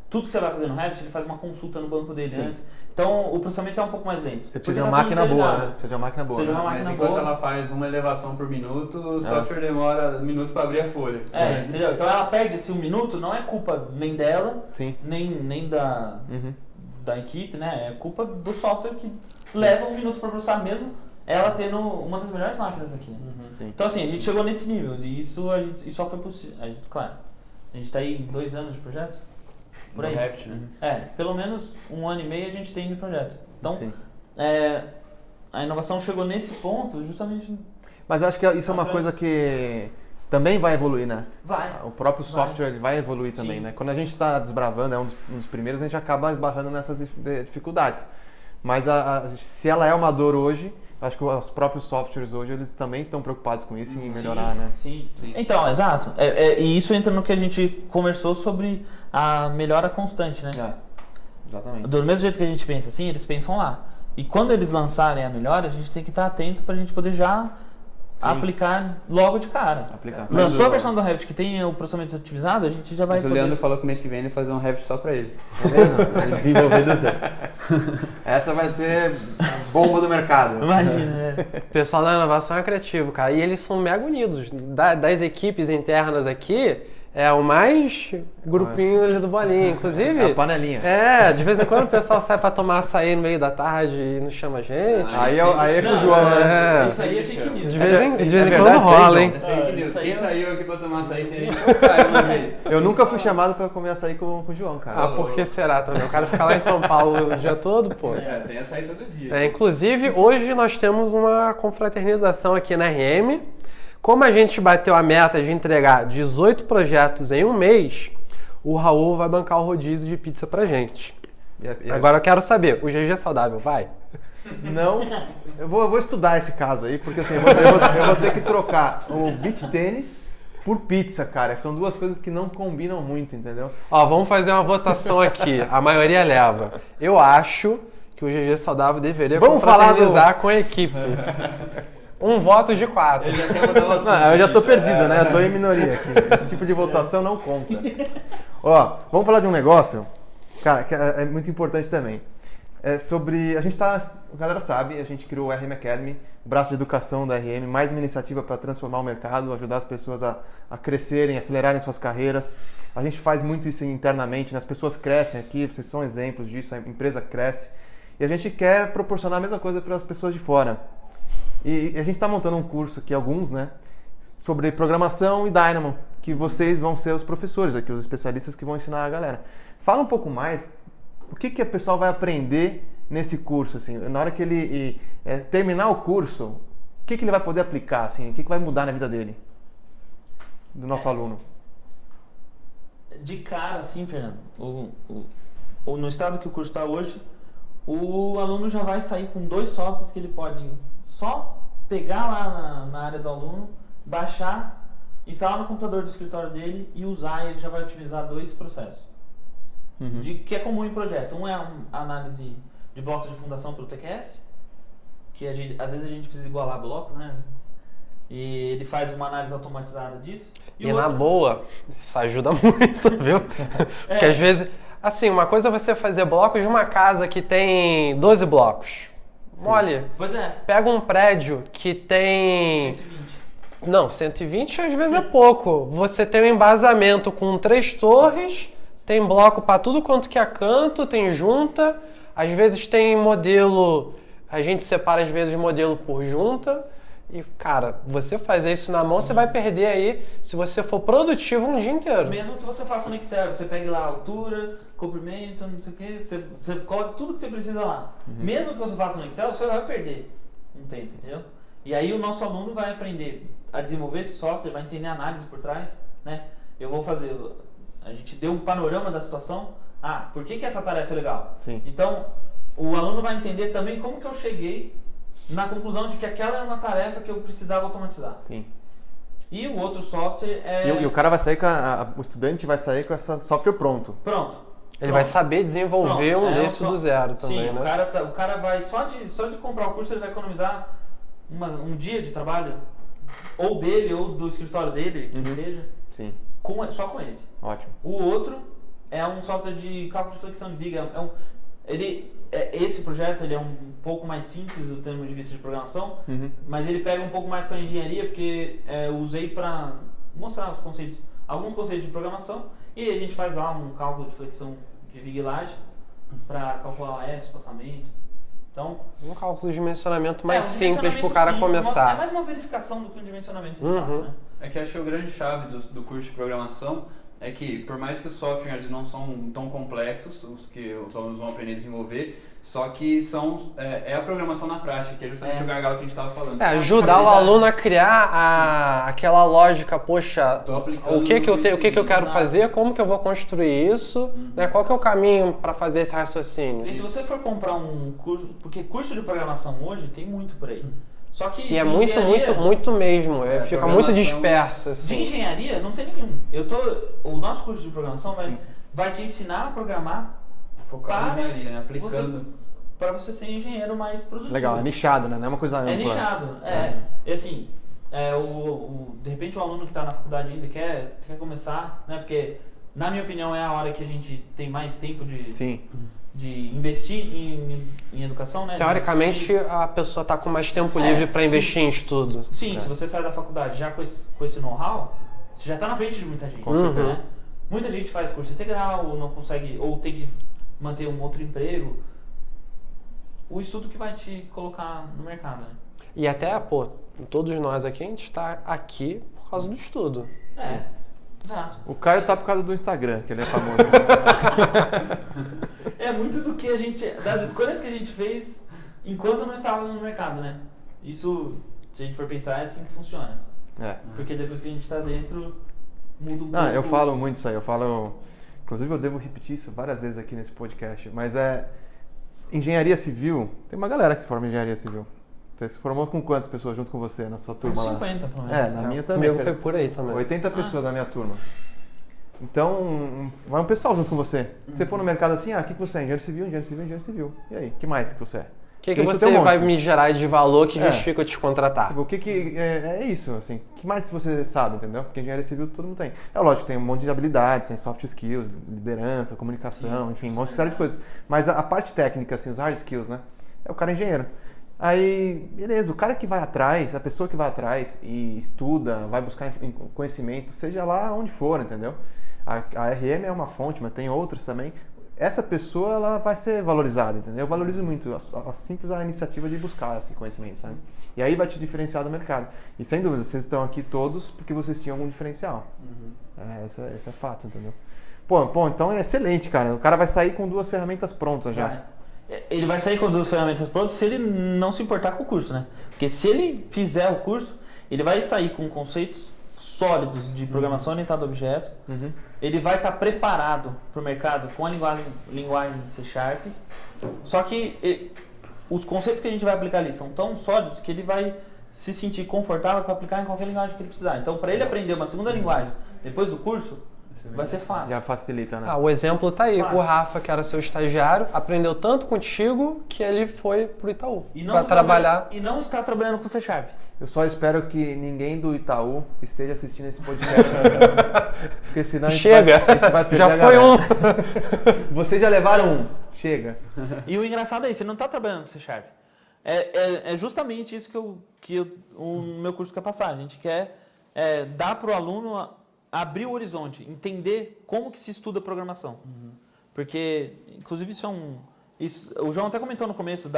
tudo que você vai fazer no Revit, ele faz uma consulta no banco dele antes. Então, o processamento é um pouco mais lento. Você precisa de uma máquina boa, né? Precisa de uma máquina boa. Mas enquanto ela faz uma elevação por minuto, o software demora minutos para abrir a folha. Entendeu? Então, ela perde esse 1 minuto, não é culpa nem dela, nem da equipe, né? É culpa do software que leva 1 minuto para processar mesmo, ela tendo uma das melhores máquinas aqui. Então, assim, a gente chegou nesse nível, e isso só foi possível. Claro, a gente está aí 2 anos de projeto. Por aí. Revit, né? Pelo menos 1 ano e meio a gente tem de projeto. Então, a inovação chegou nesse ponto justamente... Mas eu acho que isso é uma coisa que também vai evoluir, né? Vai. O próprio software vai evoluir também, né? Quando a gente está desbravando, um dos primeiros, a gente acaba esbarrando nessas dificuldades. Mas se ela é uma dor hoje, acho que os próprios softwares hoje, eles também estão preocupados com isso, em melhorar, né? Sim. Então, exato. E isso entra no que a gente conversou sobre a melhora constante, né? Exatamente. Do mesmo jeito que a gente pensa assim, eles pensam lá. E quando eles lançarem a melhora, a gente tem que estar atento para a gente poder já aplicar logo de cara. Lançou a versão do Revit que tem o processamento otimizado, a gente já vai Mas o Leandro falou que mês que vem ele vai fazer um Revit só para ele. Beleza? Desenvolver do zero. Essa vai ser bomba do mercado. Imagina, O pessoal da inovação é criativo, cara. E eles são mega unidos. Das equipes internas aqui, é o mais grupinho ali do bolinho. Inclusive... É a panelinha. De vez em quando o pessoal sai pra tomar açaí no meio da tarde e não chama a gente. Aí é com o João, né? Isso aí é fake news. De vez em verdade, quando rola, hein? Fake news. Quem saiu aqui pra tomar açaí sem a gente não cai uma vez? Eu nunca fui chamado pra comer açaí com o João, cara. Por que será também? O cara fica lá em São Paulo o dia todo, pô. Tem açaí todo dia. Inclusive, hoje nós temos uma confraternização aqui na RM. Como a gente bateu a meta de entregar 18 projetos em 1 mês, o Raul vai bancar o rodízio de pizza pra gente. Agora eu quero saber, o GG Saudável vai? Não, eu vou estudar esse caso aí, porque assim, eu vou ter que trocar o beach tênis por pizza, cara. São 2 coisas que não combinam muito, entendeu? Vamos fazer uma votação aqui, a maioria leva. Eu acho que o GG Saudável deveria confraternizar com a equipe. 1 voto de 4. Eu já tô perdido, né? Eu tô em minoria aqui. Esse tipo de votação não conta. Vamos falar de um negócio, cara, que é muito importante também. A galera sabe, a gente criou o RM Academy, o braço de educação da RM, mais uma iniciativa para transformar o mercado, ajudar as pessoas a crescerem, acelerarem suas carreiras. A gente faz muito isso internamente, né? As pessoas crescem aqui, vocês são exemplos disso, a empresa cresce. E a gente quer proporcionar a mesma coisa para as pessoas de fora. E a gente está montando um curso aqui, alguns, né, sobre programação e Dynamo. que vocês vão ser os professores aqui, os especialistas que vão ensinar a galera. Fala um pouco mais, o que o pessoal vai aprender nesse curso, assim, na hora que ele terminar o curso, o que ele vai poder aplicar, assim, o que vai mudar na vida dele, do nosso aluno? De cara, assim, Fernando, no estado que o curso está hoje, o aluno já vai sair com 2 softwares que ele pode só pegar lá na área do aluno, baixar, instalar no computador do escritório dele e usar, e ele já vai otimizar 2 processos. Que é comum em projeto. Um é a análise de blocos de fundação pelo TQS, que às vezes a gente precisa igualar blocos, né? E ele faz uma análise automatizada disso. E na boa, isso ajuda muito, viu? Porque às vezes, assim, uma coisa é você fazer blocos de uma casa que tem 12 blocos. Olha, pois é. Pega um prédio que tem... 120. Não, 120 às vezes é pouco. Você tem um embasamento com 3 torres, tem bloco para tudo quanto que é canto, tem junta, às vezes tem modelo, a gente separa às vezes modelo por junta. E, cara, você fazer isso na mão, você vai perder aí, se você for produtivo, um dia inteiro. Mesmo que você faça no Excel, você pegue lá a altura, comprimento, não sei o que, você coloca tudo que você precisa lá. Mesmo que você faça no Excel, você vai perder um tempo, entendeu? E aí o nosso aluno vai aprender a desenvolver esse software, vai entender a análise por trás, né? A gente deu um panorama da situação. Por que essa tarefa é legal? Sim. Então, o aluno vai entender também como que eu cheguei na conclusão de que aquela era uma tarefa que eu precisava automatizar. Sim. E o outro software E o cara vai sair o estudante vai sair com esse software pronto. Ele vai saber desenvolver um desse do zero também, sim, né? O cara vai, só de comprar o curso, ele vai economizar um dia de trabalho, ou dele, ou do escritório dele, que seja, Sim. Só com esse. Ótimo. O outro é um software de cálculo de flexão de viga. Esse projeto ele é um pouco mais simples do termo de vista de programação, mas ele pega um pouco mais com a engenharia, porque eu usei para mostrar alguns conceitos de programação, e a gente faz lá um cálculo de flexão de viga e laje para calcular o espaçamento. Então, um cálculo de dimensionamento mais um simples para o dimensionamento cara simples, começar. É mais uma verificação do que um dimensionamento de fato, né? É que acho que a grande chave do curso de programação é que, por mais que os softwares não são tão complexos, os que os alunos vão aprender a desenvolver, só que é a programação na prática, que é justamente o gargalo que a gente estava falando. Ajudar o aluno a criar aquela lógica, poxa, o que eu quero fazer, como que eu vou construir isso, né? Qual que é o caminho para fazer esse raciocínio. E se você for comprar um curso, porque curso de programação hoje tem muito por aí. Só que e é muito mesmo, fica muito disperso. Assim. De engenharia não tem nenhum. O nosso curso de programação vai te ensinar a programar focado em engenharia, né? Aplicando. Para você ser engenheiro mais produtivo. Legal, é nichado, né? Não é uma coisa ampla. É nichado, E assim, de repente o aluno que está na faculdade ainda quer começar, né? Porque, na minha opinião, é a hora que a gente tem mais tempo de investir em educação, né? Teoricamente, a pessoa está com mais tempo livre para investir em estudo. Sim, se você sai da faculdade já com esse know-how, você já está na frente de muita gente. Com certeza. Né? Muita gente faz curso integral, ou não consegue, ou tem que manter um outro emprego. O estudo que vai te colocar no mercado, né? E até, todos nós aqui, a gente está aqui por causa do estudo. Exato. O Caio tá por causa do Instagram, que ele é famoso. É muito das escolhas que a gente fez enquanto não estávamos no mercado, né? Isso, se a gente for pensar, é assim que funciona. Porque depois que a gente está dentro, muda um pouco. Eu falo muito isso aí, inclusive eu devo repetir isso várias vezes aqui nesse podcast, mas engenharia civil, tem uma galera que se forma em engenharia civil. Você se formou com quantas pessoas junto com você na sua turma 50, pelo menos. Na minha também. O meu foi por aí também. 80 pessoas na minha turma. Então, vai um pessoal junto com você. Se você for no mercado assim, o que você é? Engenheiro civil, engenheiro civil, engenheiro civil. E aí, o que mais que você é? O que você vai me gerar de valor que justifica eu te contratar? Tipo, o que é isso, assim? O que mais você sabe, entendeu? Porque engenharia civil todo mundo tem. É lógico, tem um monte de habilidades, tem soft skills, liderança, comunicação, enfim, um monte de coisas. Mas a parte técnica, assim, os hard skills, né? É o cara engenheiro. Aí, beleza, o cara que vai atrás, a pessoa que vai atrás e estuda, vai buscar conhecimento, seja lá onde for, entendeu? A RM é uma fonte, mas tem outras também. essa pessoa ela vai ser valorizada, entendeu? Eu valorizo muito a simples iniciativa de buscar esse conhecimento, sabe? E aí vai te diferenciar do mercado. E sem dúvida, vocês estão aqui todos porque vocês tinham algum diferencial. Esse é fato, entendeu? Pô, então é excelente, cara. O cara vai sair com 2 ferramentas prontas já. Ele vai sair com 2 ferramentas prontas se ele não se importar com o curso, né? Porque se ele fizer o curso, ele vai sair com conceitos sólidos de programação orientada a objeto. Ele vai estar preparado para o mercado com a linguagem de C#. Só que os conceitos que a gente vai aplicar ali são tão sólidos que ele vai se sentir confortável para aplicar em qualquer linguagem que ele precisar. Então, para ele aprender uma segunda linguagem depois do curso, vai ser fácil. Já facilita, né? O exemplo tá aí. Fácil. O Rafa, que era seu estagiário, aprendeu tanto contigo que ele foi pro Itaú E não para trabalhar. E não está trabalhando com C#. Eu só espero que ninguém do Itaú esteja assistindo esse podcast. Porque senão a gente Chega! vai perder Já a foi galera. um. Vocês já levaram um. Chega. E o engraçado é isso, você não está trabalhando com C#. É justamente isso que o meu curso quer passar. A gente quer dar para o aluno abrir o horizonte, entender como que se estuda programação. Porque, inclusive, o João até comentou no começo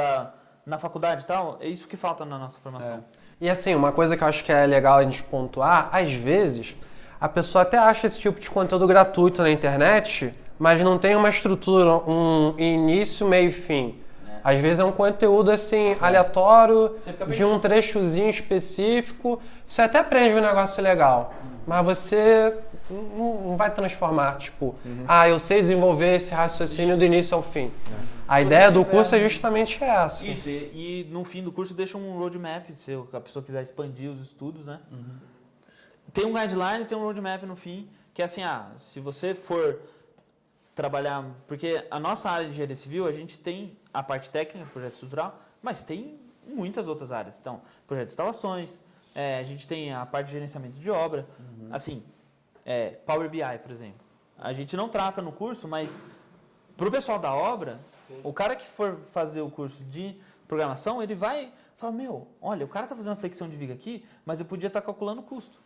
na faculdade e tal, é isso que falta na nossa formação. E assim, uma coisa que eu acho que é legal a gente pontuar, às vezes, a pessoa até acha esse tipo de conteúdo gratuito na internet, mas não tem uma estrutura, um início, meio e fim. Às vezes é um conteúdo assim, aleatório, de um trechozinho específico. Você até aprende um negócio legal, mas você não vai transformar, tipo, eu sei desenvolver esse raciocínio do início ao fim. A ideia do curso é justamente essa. Isso, e no fim do curso deixa um roadmap, se a pessoa quiser expandir os estudos, né? Tem um guideline, tem um roadmap no fim, que é assim, se você for trabalhar, porque a nossa área de engenharia civil, a gente tem a parte técnica, projeto estrutural, mas tem muitas outras áreas. Então, projeto de instalações, a gente tem a parte de gerenciamento de obra, assim, Power BI, por exemplo. A gente não trata no curso, mas para o pessoal da obra, o cara que for fazer o curso de programação, ele vai falar, olha, o cara está fazendo flexão de viga aqui, mas eu podia estar calculando o custo.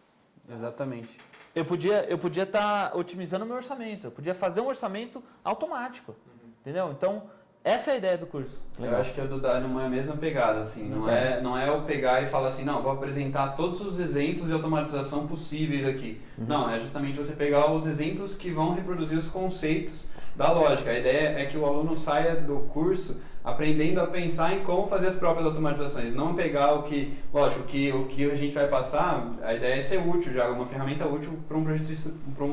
Exatamente. Eu podia estar otimizando o meu orçamento, eu podia fazer um orçamento automático, entendeu? Então, essa é a ideia do curso. Eu acho que a do Dynamo é a mesma pegada, assim, não é eu pegar e falar assim, não, vou apresentar todos os exemplos de automatização possíveis aqui. Não, é justamente você pegar os exemplos que vão reproduzir os conceitos da lógica. A ideia é que o aluno saia do curso aprendendo a pensar em como fazer as próprias automatizações, não pegar o que a gente vai passar, a ideia é ser útil já, uma ferramenta útil para um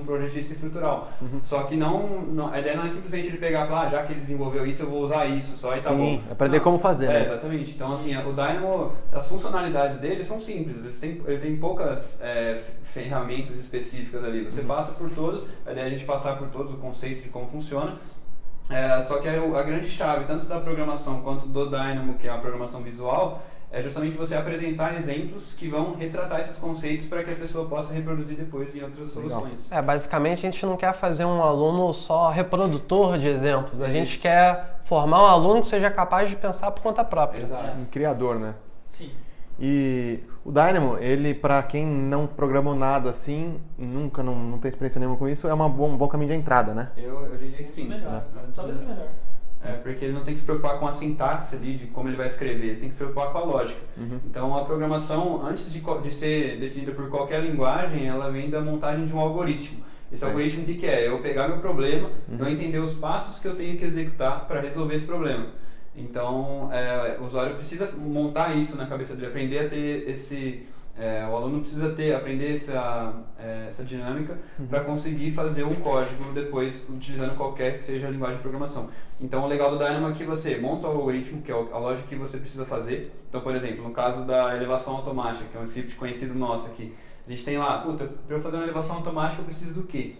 projetista estrutural. Só que a ideia não é simplesmente ele pegar e falar, já que ele desenvolveu isso, eu vou usar isso só e tá bom. Aprender como fazer, né? Exatamente. Então, assim, o Dynamo, as funcionalidades dele são simples, ele tem poucas ferramentas específicas ali, você passa por todas, a ideia é a gente passar por todos o conceito de como funciona. Só que a grande chave, tanto da programação quanto do Dynamo, que é a programação visual, é justamente você apresentar exemplos que vão retratar esses conceitos para que a pessoa possa reproduzir depois em outras soluções. Basicamente a gente não quer fazer um aluno só reprodutor de exemplos, a gente quer formar um aluno que seja capaz de pensar por conta própria. Exato. Um criador, né? Sim. E o Dynamo, ele, para quem não programou nada assim, nunca não tem experiência nenhuma com isso, é um bom caminho de entrada, né? Eu diria que sim. Talvez melhor. Porque ele não tem que se preocupar com a sintaxe ali, de como ele vai escrever, ele tem que se preocupar com a lógica. Então a programação, antes de ser definida por qualquer linguagem, ela vem da montagem de um algoritmo. Esse algoritmo o que é? Eu pegar meu problema, eu entender os passos que eu tenho que executar para resolver esse problema. Então, o usuário precisa montar isso na cabeça dele, aprender a ter o aluno precisa aprender essa dinâmica para conseguir fazer um código depois, utilizando qualquer que seja a linguagem de programação. Então, o legal do Dynamo é que você monta o algoritmo, que é a lógica que você precisa fazer. Então, por exemplo, no caso da elevação automática, que é um script conhecido nosso aqui, a gente tem lá, para eu fazer uma elevação automática eu preciso do quê?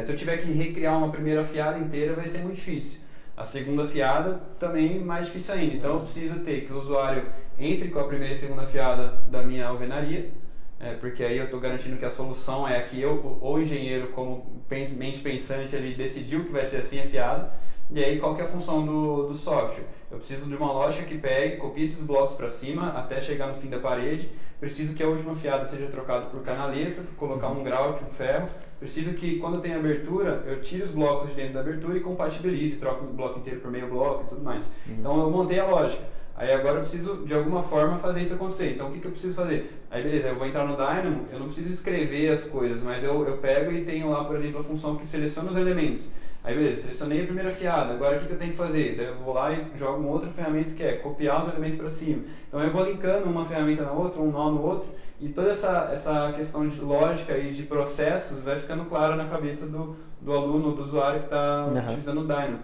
Se eu tiver que recriar uma primeira fiada inteira, vai ser muito difícil. A segunda fiada também mais difícil ainda. Então eu preciso ter que o usuário entre com a primeira e segunda fiada da minha alvenaria, porque aí eu estou garantindo que a solução é a que eu, ou engenheiro, como mente pensante, ele decidiu que vai ser assim a fiada. E aí qual que é a função do software? Eu preciso de uma lógica que pegue, copie esses blocos para cima até chegar no fim da parede, preciso que a última fiada seja trocada por canaleta, colocar um grout, um ferro. Preciso que, quando tem abertura, eu tire os blocos de dentro da abertura e compatibilize, troque o bloco inteiro por meio bloco e tudo mais. Então eu montei a lógica. Aí agora eu preciso, de alguma forma, fazer isso acontecer. Então o que eu preciso fazer? Aí beleza, eu vou entrar no Dynamo, eu não preciso escrever as coisas, mas eu pego e tenho lá, por exemplo, a função que seleciona os elementos. Aí beleza, selecionei a primeira fiada, agora o que eu tenho que fazer? Daí eu vou lá e jogo uma outra ferramenta que é copiar os elementos para cima. Então eu vou linkando uma ferramenta na outra, um nó no outro, e toda essa questão de lógica e de processos vai ficando clara na cabeça do aluno, do usuário que está utilizando o Dynamo.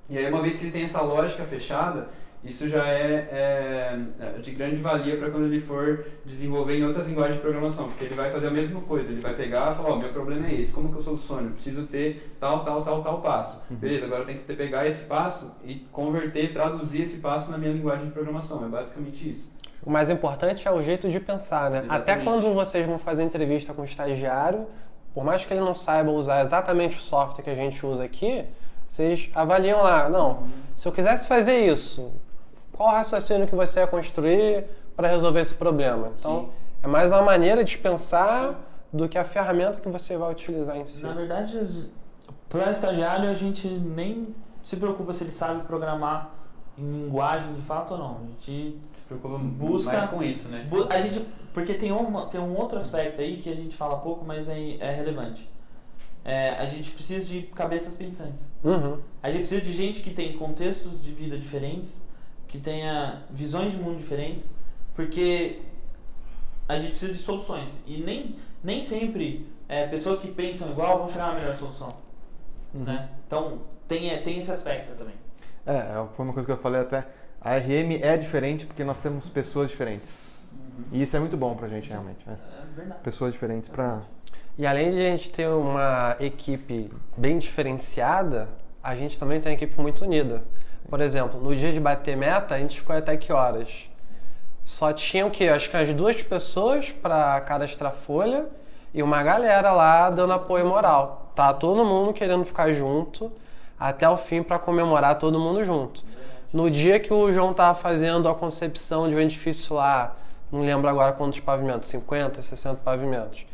E aí, uma vez que ele tem essa lógica fechada, isso já é de grande valia para quando ele for desenvolver em outras linguagens de programação, porque ele vai fazer a mesma coisa, ele vai pegar e falar, meu problema é esse, como que eu soluciono? Eu preciso ter tal passo. Beleza, agora eu tenho que pegar esse passo e converter, traduzir esse passo na minha linguagem de programação, é basicamente isso. O mais importante é o jeito de pensar, né? Exatamente. Até quando vocês vão fazer entrevista com o estagiário, por mais que ele não saiba usar exatamente o software que a gente usa aqui, vocês avaliam lá, não, se eu quisesse fazer isso, qual o raciocínio que você ia construir para resolver esse problema? Então, é mais uma maneira de pensar do que a ferramenta que você vai utilizar em si. Na verdade, para o estagiário, a gente nem se preocupa se ele sabe programar em linguagem de fato ou não. A gente Preocupa busca mais com isso, né? A gente, porque tem um outro aspecto aí que a gente fala pouco, mas é relevante. A gente precisa de cabeças pensantes. A gente precisa de gente que tem contextos de vida diferentes, que tenha visões de mundo diferentes, porque a gente precisa de soluções. E nem sempre pessoas que pensam igual vão chegar na melhor solução. Né? Então, tem esse aspecto também. Foi uma coisa que eu falei até. A RM é diferente porque nós temos pessoas diferentes. E isso é muito bom pra gente, realmente. Né? É verdade. Pessoas diferentes pra... E além de a gente ter uma equipe bem diferenciada, a gente também tem uma equipe muito unida. Por exemplo, no dia de bater meta, a gente ficou até que horas? Só tinha o quê? Acho que as 2 pessoas para cadastrar folha e uma galera lá dando apoio moral. Tá todo mundo querendo ficar junto até o fim para comemorar todo mundo junto. No dia que o João tava fazendo a concepção de um edifício lá, não lembro agora quantos pavimentos, 50, 60 pavimentos.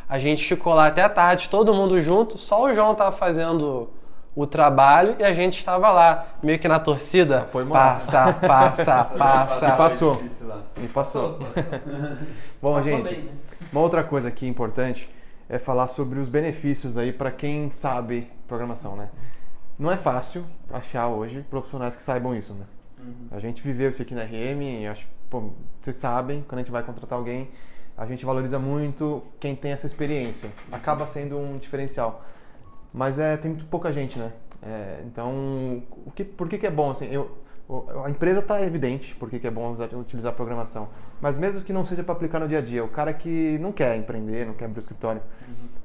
A gente ficou lá até tarde, todo mundo junto, só o João tava fazendo o trabalho e a gente estava lá, meio que na torcida. Apoio moral. Passa. E passou. Bom, Passou gente, bem, né? uma outra coisa aqui importante é falar sobre os benefícios aí para quem sabe programação, né? Não é fácil achar hoje profissionais que saibam isso, né? A gente viveu isso aqui na RM e acho, vocês sabem, quando a gente vai contratar alguém, a gente valoriza muito quem tem essa experiência. Acaba sendo um diferencial. Mas tem muito pouca gente, né? Então, por que é bom? Assim, a empresa está evidente por que é bom utilizar programação. Mas mesmo que não seja para aplicar no dia a dia, o cara que não quer empreender, não quer abrir o escritório,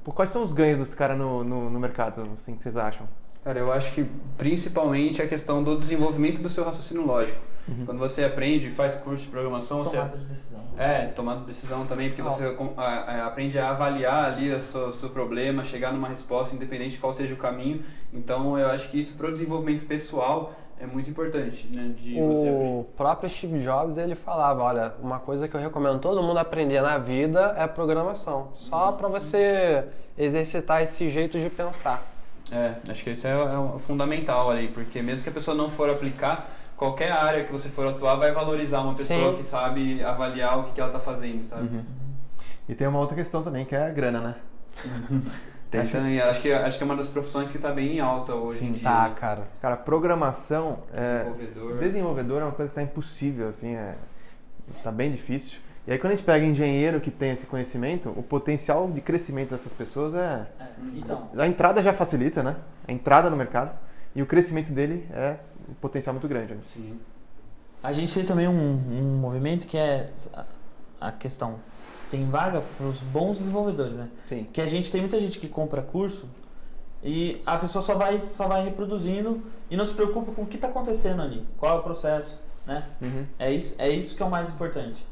quais são os ganhos desse cara no mercado, assim, que vocês acham? Cara, eu acho que principalmente a questão do desenvolvimento do seu raciocínio lógico. Quando você aprende e faz curso de programação, Tomada de decisão. Tomada de decisão também, porque você aprende a avaliar ali o seu problema, chegar numa resposta, independente de qual seja o caminho. Então, eu acho que isso para o desenvolvimento pessoal é muito importante, né? O próprio Steve Jobs, ele falava, olha, uma coisa que eu recomendo todo mundo aprender na vida é programação. Só para você exercitar esse jeito de pensar. Acho que isso é fundamental ali, porque mesmo que a pessoa não for aplicar, qualquer área que você for atuar vai valorizar uma pessoa que sabe avaliar o que ela está fazendo, sabe? E tem uma outra questão também, que é a grana, né? Acho que é uma das profissões que está bem em alta hoje em dia. Tá, cara. Cara, programação, Desenvolvedor é uma coisa que está impossível, assim, tá bem difícil. E aí quando a gente pega engenheiro que tem esse conhecimento, o potencial de crescimento dessas pessoas Então, a entrada já facilita, né? A entrada no mercado. E o crescimento dele é um potencial muito grande. Né? Sim. a gente tem também um movimento que é a questão, tem vaga para os bons desenvolvedores, né? Sim. Que a gente tem muita gente que compra curso e a pessoa só vai reproduzindo e não se preocupa com o que está acontecendo ali, qual é o processo, né? Uhum. É isso que é o mais importante.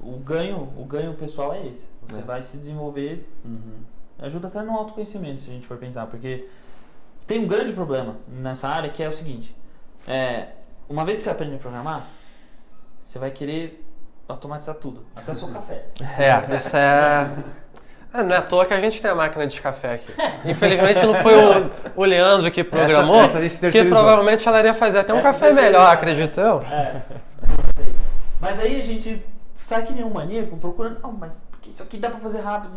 O ganho pessoal é esse. Você vai se desenvolver, ajuda até no autoconhecimento, se a gente for pensar, porque tem um grande problema nessa área que é o seguinte, uma vez que você aprende a programar, você vai querer automatizar tudo, até o seu café. Isso é... Não é à toa que a gente tem a máquina de café aqui. Infelizmente não foi o Leandro que programou, essa a gente porque terceirizou. provavelmente ela iria fazer até um café melhor, acredito eu. Não sei. Mas aí a gente sai que nem um maníaco procurando, não, mas porque isso aqui dá pra fazer rápido.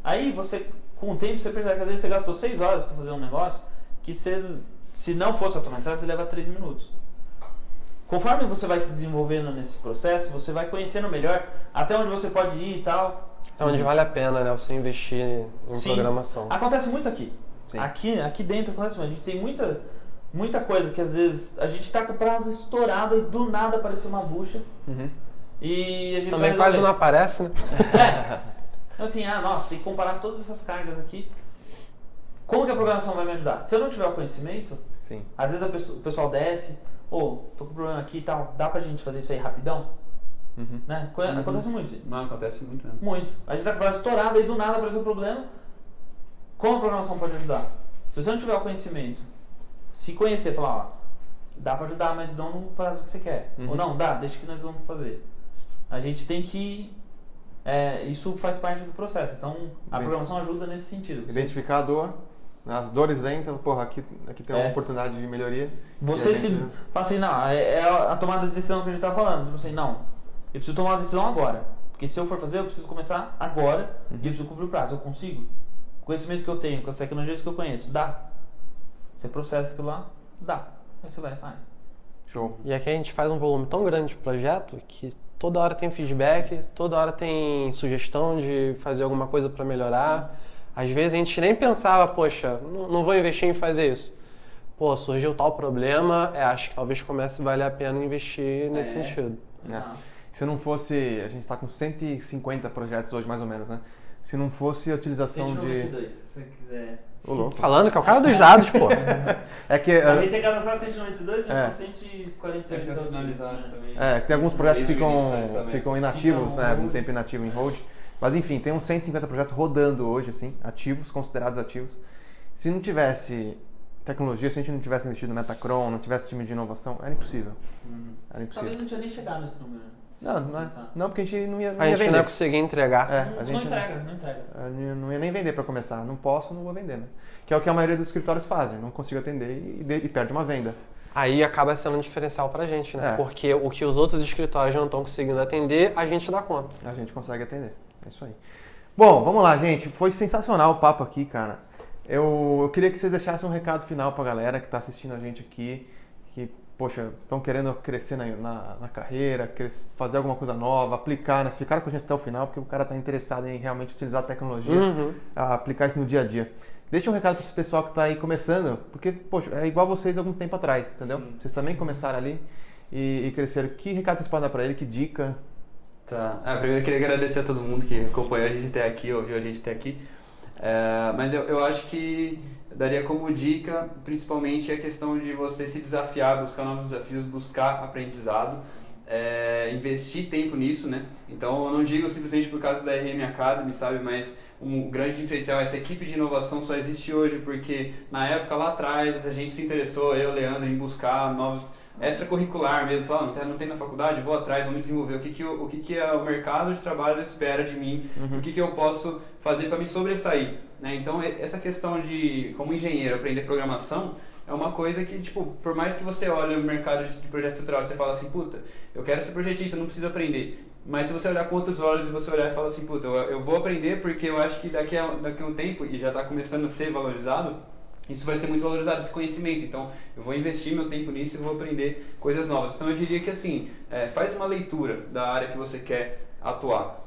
Aí você, com o tempo, você percebe que às vezes você gastou 6 horas pra fazer um negócio que você, se não fosse automatizado, você leva 3 minutos. Conforme você vai se desenvolvendo nesse processo, você vai conhecendo melhor até onde você pode ir e tal. É onde vale a pena, né, você investir em programação. Acontece muito aqui. Sim. Aqui dentro acontece muito. A gente tem muita coisa que às vezes a gente tá com o prazo estourado e do nada apareceu uma bucha. E a Isso gente também vai quase não resolver. aparece, né? Então assim, nossa, tem que comparar todas essas cargas aqui. Como que a programação vai me ajudar? Se eu não tiver o conhecimento, Sim. às vezes o pessoal desce, tô com problema aqui e tal, dá pra gente fazer isso aí rapidão? Né? Acontece muito. Não, acontece muito mesmo. Muito. A gente tá com o prazo estourado, aí do nada apareceu o problema. Como a programação pode ajudar? Se você não tiver o conhecimento, se conhecer, falar, dá pra ajudar, mas não no prazo que você quer. Ou não, dá, deixa que nós vamos fazer. A gente tem que... isso faz parte do processo. Então, a programação ajuda nesse sentido. Identificar a dor, as dores vêm, então, porra, aqui tem uma oportunidade de melhoria. Você se fala assim, não, é a tomada de decisão que a gente tá falando. Tipo assim, não, eu preciso tomar uma decisão agora. Porque se eu for fazer, eu preciso começar agora e eu preciso cumprir o prazo. Eu consigo? O conhecimento que eu tenho, com as tecnologias que eu conheço, dá. Você processa aquilo lá, dá. Aí você vai e faz. Show. E aqui a gente faz um volume tão grande de projeto que toda hora tem feedback, toda hora tem sugestão de fazer alguma coisa para melhorar. Às vezes a gente nem pensava, poxa, não vou investir em fazer isso. Pô, surgiu tal problema, acho que talvez comece a valer a pena investir nesse sentido. Se não fosse, a gente está com 150 projetos hoje, mais ou menos, né? Se não fosse a utilização 192, se você quiser. Ô, louco. Falando que é o cara dos dados, pô. É que... A gente tem cadastrado 192, mas são 148 finalizados também. tem alguns projetos que Desde o início, também. ficam inativos, Ficam né? Um hold. tempo inativo em hold. Mas enfim, tem uns 150 projetos rodando hoje, assim, ativos, considerados ativos. Se não tivesse tecnologia, se a gente não tivesse investido no Metacron, não tivesse time de inovação, era impossível. Era impossível. Talvez não tinha nem chegado nesse número. Não, porque a gente não ia A gente vender. não ia conseguir entregar. A Não gente entrega. não ia nem vender para começar. Não posso, não vou vender, né? Que é o que a maioria dos escritórios fazem. Não consigo atender e perde uma venda. Aí acaba sendo um diferencial pra gente, né? É. Porque o que os outros escritórios não estão conseguindo atender, a gente dá conta. A gente consegue atender. É isso aí. Bom, vamos lá, gente. Foi sensacional o papo aqui, cara. Eu queria que vocês deixassem um recado final pra galera que tá assistindo a gente aqui, que, poxa, estão querendo crescer na carreira, fazer alguma coisa nova, aplicar, né? Ficaram com a gente até o final, porque o cara tá interessado em realmente utilizar a tecnologia, aplicar isso no dia a dia. Deixa um recado para esse pessoal que tá aí começando, porque, poxa, é igual vocês algum tempo atrás, entendeu? Sim. Vocês também começaram ali e cresceram. Que recado vocês podem dar para ele? Que dica? Tá. Primeiro eu queria agradecer a todo mundo que acompanhou a gente até aqui, ouviu a gente até aqui. Mas eu acho que daria como dica, principalmente, a questão de você se desafiar, buscar novos desafios, buscar aprendizado, investir tempo nisso, né? Então eu não digo simplesmente por causa da RM Academy, sabe? Mas um grande diferencial, essa equipe de inovação só existe hoje porque na época lá atrás a gente se interessou, eu, Leandro, em buscar novos extracurricular mesmo, falar, não tem na faculdade, vou atrás, vou me desenvolver, o que o mercado de trabalho espera de mim, o que eu posso fazer para me sobressair, né? Então essa questão de, como engenheiro, aprender programação é uma coisa que, tipo, por mais que você olhe o mercado de projeto estrutural, você fala assim, puta, eu quero ser projetista, não preciso aprender. Mas se você olhar com outros olhos e você olhar e falar assim, puta, eu vou aprender porque eu acho que daqui a um tempo, e já está começando a ser valorizado, isso vai ser muito valorizado, esse conhecimento. Então, eu vou investir meu tempo nisso e vou aprender coisas novas. Então, eu diria que, assim, faz uma leitura da área que você quer atuar.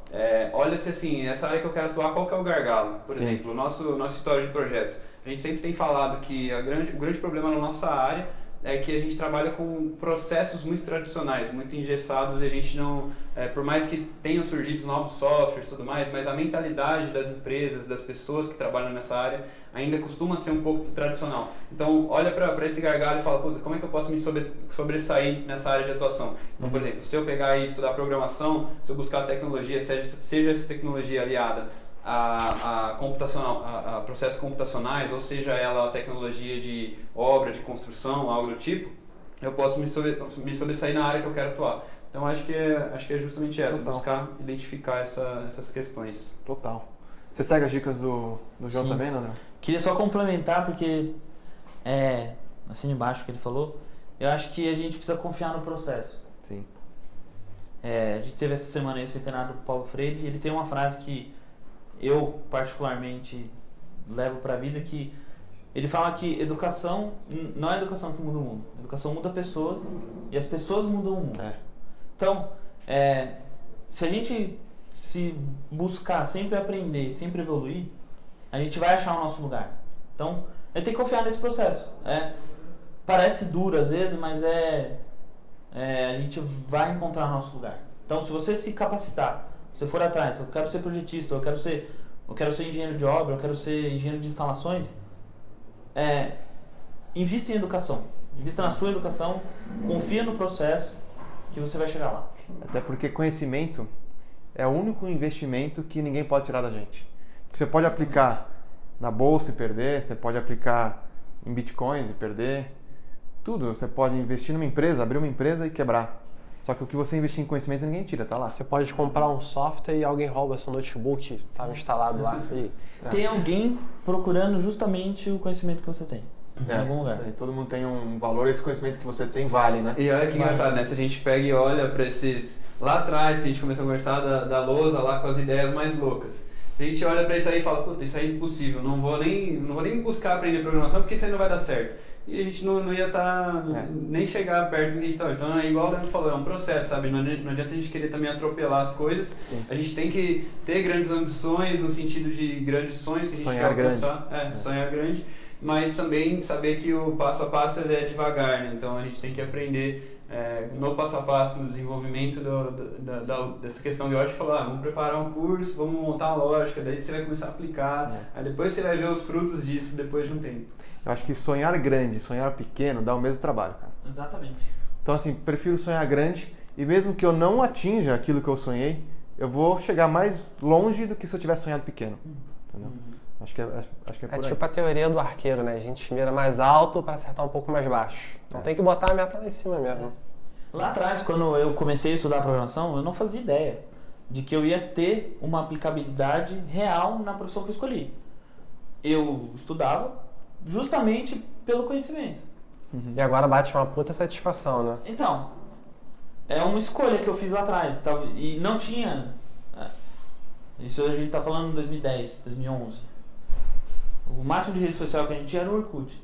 Olha se, assim, essa área que eu quero atuar, qual que é o gargalo? Por exemplo, o nosso escritório de projeto. A gente sempre tem falado que o grande problema na nossa área é que a gente trabalha com processos muito tradicionais, muito engessados, e a gente não, por mais que tenham surgido novos softwares e tudo mais, mas a mentalidade das empresas, das pessoas que trabalham nessa área, ainda costuma ser um pouco tradicional. Então, olha para esse gargalo e fala, puta, como é que eu posso me sobressair nessa área de atuação? Então, por exemplo, se eu pegar e estudar programação, se eu buscar tecnologia, seja essa tecnologia aliada a processos computacionais, ou seja ela a tecnologia de obra, de construção, algo do tipo, eu posso me sobressair na área que eu quero atuar. Então acho que é justamente essa, Total. buscar identificar essas questões. Total. Você segue as dicas do João Sim. também, Leandro? Queria só complementar, porque, assim embaixo que ele falou, eu acho que a gente precisa confiar no processo. Sim. A gente teve essa semana aí o centenário do Paulo Freire, e ele tem uma frase que eu particularmente levo para a vida, que ele fala que educação não é a educação que muda o mundo. A educação muda pessoas e as pessoas mudam o mundo. Então, se a gente se buscar sempre aprender, sempre evoluir, a gente vai achar o nosso lugar. Então, a gente tem que confiar nesse processo. Parece duro às vezes, mas a gente vai encontrar o nosso lugar. Então, se você se capacitar, se você for atrás, eu quero ser projetista, eu quero ser engenheiro de obra, eu quero ser engenheiro de instalações, invista em educação. Invista na sua educação, confia no processo que você vai chegar lá. Até porque conhecimento é o único investimento que ninguém pode tirar da gente. Porque você pode aplicar na bolsa e perder, você pode aplicar em bitcoins e perder, tudo. Você pode investir numa empresa, abrir uma empresa e quebrar. Só que o que você investir em conhecimento ninguém tira, tá lá. Você pode comprar um software e alguém rouba seu notebook, estava instalado lá. E... Tem alguém procurando justamente o conhecimento que você tem. Em algum lugar. Isso aí, todo mundo tem um valor, esse conhecimento que você tem vale, né? E olha que engraçado, né? Se a gente pega e olha para esses... Lá atrás, que a gente começou a conversar da lousa, lá com as ideias mais loucas. A gente olha para isso aí e fala, puta, isso aí é impossível, não vou nem buscar aprender programação porque isso aí não vai dar certo. E a gente não ia nem chegar perto do que a gente estava. Então é igual o Leandro falou, é um processo, sabe? Não adianta a gente querer também atropelar as coisas. Sim. A gente tem que ter grandes ambições, no sentido de grandes sonhos que a gente Sonhar quer alcançar. Sonhar grande. Mas também saber que o passo a passo ele é devagar, né? Então a gente tem que aprender no passo a passo, no desenvolvimento dessa questão de hoje, falar, vamos preparar um curso, vamos montar uma lógica, daí você vai começar a aplicar, aí depois você vai ver os frutos disso depois de um tempo. Eu acho que sonhar grande, sonhar pequeno dá o mesmo trabalho, cara. Exatamente. Então assim, prefiro sonhar grande e mesmo que eu não atinja aquilo que eu sonhei, eu vou chegar mais longe do que se eu tivesse sonhado pequeno. Entendeu? Acho que é por aí. tipo a teoria do arqueiro, né? A gente mira mais alto para acertar um pouco mais baixo. Então tem que botar a meta lá em cima mesmo. Lá atrás, quando eu comecei a estudar programação, eu não fazia ideia de que eu ia ter uma aplicabilidade real na profissão que eu escolhi. Eu estudava justamente pelo conhecimento. E agora bate uma puta satisfação, né? Então, é uma escolha que eu fiz lá atrás. E não tinha... Isso a gente tá falando em 2010, 2011. O máximo de rede social que a gente tinha era o Orkut.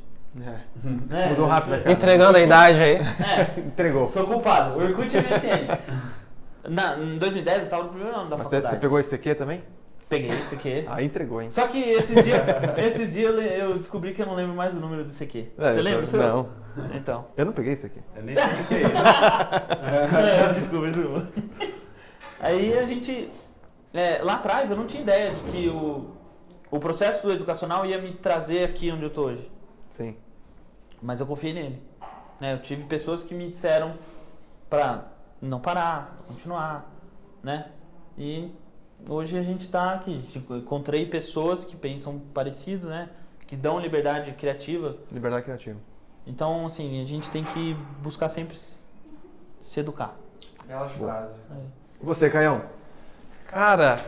Mudou rápido, né, cara? Entregando a idade aí. Entregou. Sou culpado. Orkut e MSN. Em 2010 eu tava no primeiro ano da Mas faculdade. você pegou esse aqui também? Peguei esse aqui. Aí entregou, hein? Só que esses dias eu descobri que eu não lembro mais o número desse aqui. Você lembra? o seu? Não. Então. Eu não peguei esse aqui. Eu nem sei o que é isso. Eu descobri o número. Aí a gente... lá atrás eu não tinha ideia de que o processo educacional ia me trazer aqui onde eu tô hoje. Sim. Mas eu confiei nele. Eu tive pessoas que me disseram pra não parar, continuar, né? E hoje a gente tá aqui. Encontrei pessoas que pensam parecido, né? Que dão liberdade criativa. Liberdade criativa. Então, assim, a gente tem que buscar sempre se educar. Belas frases. E você, Caião? Cara,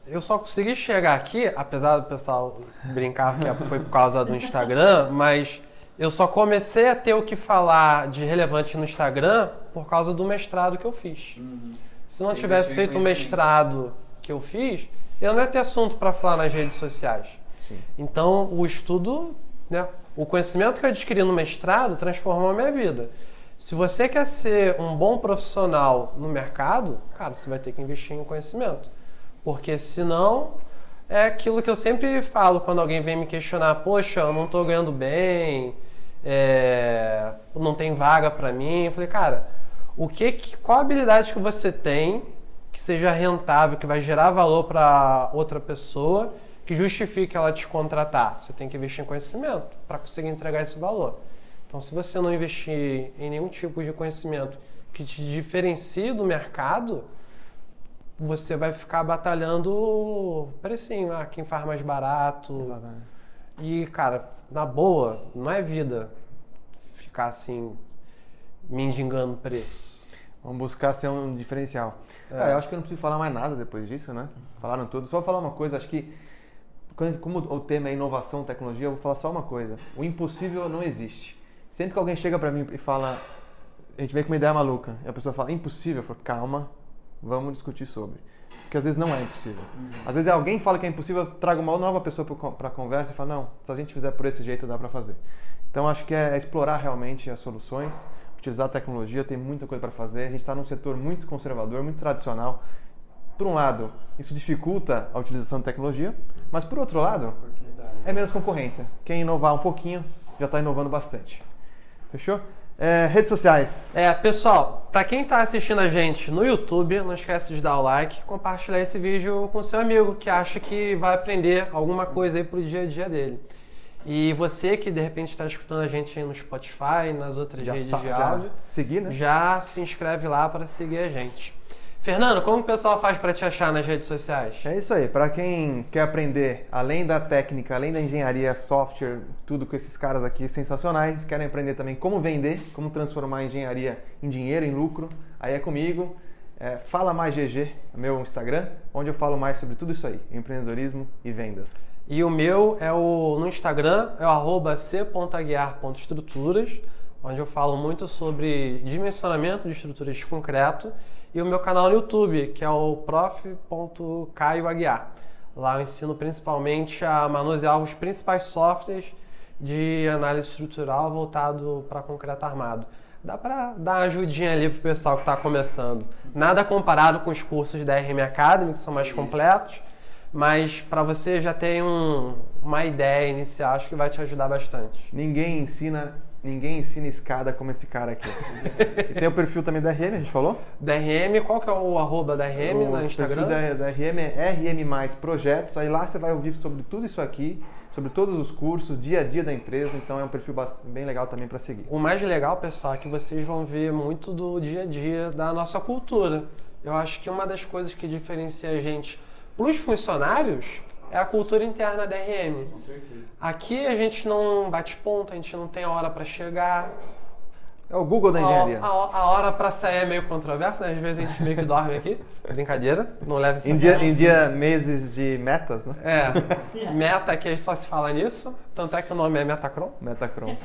eu só consegui chegar aqui, apesar do pessoal brincar que foi por causa do Instagram, mas eu só comecei a ter o que falar de relevante no Instagram por causa do mestrado que eu fiz. Se não tivesse feito o mestrado que eu fiz, eu não ia ter assunto para falar nas redes sociais. Sim. Então, o estudo, né, o conhecimento que eu adquiri no mestrado transformou a minha vida. Se você quer ser um bom profissional no mercado, cara, você vai ter que investir em conhecimento. Porque senão, é aquilo que eu sempre falo quando alguém vem me questionar, poxa, eu não estou ganhando bem, não tem vaga para mim. Eu falei, cara, qual a habilidade que você tem que seja rentável, que vai gerar valor para outra pessoa, que justifique ela te contratar? Você tem que investir em conhecimento para conseguir entregar esse valor. Então, se você não investir em nenhum tipo de conhecimento que te diferencie do mercado, você vai ficar batalhando precinho, quem faz mais barato. Exatamente. E, cara, na boa, não é vida ficar assim, mendigando preço. Vamos buscar ser um diferencial. Eu acho que eu não preciso falar mais nada depois disso, né? Falaram tudo. Só vou falar uma coisa, acho que como o tema é inovação, tecnologia, eu vou falar só uma coisa. O impossível não existe. Sempre que alguém chega pra mim e fala, a gente vem com uma ideia maluca, e a pessoa fala, impossível, eu falo, calma, vamos discutir sobre. Porque às vezes não é impossível. Às vezes alguém fala que é impossível, eu trago uma nova pessoa pra conversa e falo, não, se a gente fizer por esse jeito, dá pra fazer. Então acho que é explorar realmente as soluções, utilizar a tecnologia, tem muita coisa para fazer. A gente está num setor muito conservador, muito tradicional. Por um lado, isso dificulta a utilização de tecnologia, mas por outro lado, é menos concorrência. Quem inovar um pouquinho já está inovando bastante. Fechou? Redes sociais. Pessoal, para quem está assistindo a gente no YouTube, não esquece de dar o like, compartilhar esse vídeo com seu amigo que acha que vai aprender alguma coisa aí pro dia a dia dele. E você que de repente está escutando a gente aí no Spotify, nas outras redes de áudio, seguir, né? Já se inscreve lá para seguir a gente. Fernando, como o pessoal faz para te achar nas redes sociais? É isso aí, para quem quer aprender, além da técnica, além da engenharia, software, tudo com esses caras aqui sensacionais, querem aprender também como vender, como transformar a engenharia em dinheiro, em lucro, aí é comigo. Fala Mais GG, meu Instagram, onde eu falo mais sobre tudo isso aí, empreendedorismo e vendas. E o meu no Instagram, é o @c.aguiar.estruturas, onde eu falo muito sobre dimensionamento de estruturas de concreto, e o meu canal no YouTube, que é o prof.caioaguiar. Lá eu ensino principalmente a manusear os principais softwares de análise estrutural voltado para concreto armado. Dá para dar uma ajudinha ali pro pessoal que está começando. Nada comparado com os cursos da RM Academy, que são mais completos, mas para você já ter uma ideia inicial, acho que vai te ajudar bastante. Ninguém ensina escada como esse cara aqui. E tem o perfil também da RM, a gente falou? Da RM, qual que é o arroba da RM no Instagram? O perfil da RM é RM Mais Projetos, aí lá você vai ouvir sobre tudo isso aqui, sobre todos os cursos, dia a dia da empresa, então é um perfil bem legal também para seguir. O mais legal, pessoal, é que vocês vão ver muito do dia a dia da nossa cultura. Eu acho que uma das coisas que diferencia a gente para os funcionários é a cultura interna da RM. Com certeza. Aqui a gente não bate ponto, a gente não tem hora para chegar. É o Google da engenharia. A hora para sair é meio controversa, né? Às vezes a gente meio que dorme aqui. Brincadeira, não leva isso em meses de metas, né? Meta que só se fala nisso, tanto é que o nome é Metacron. Metacron.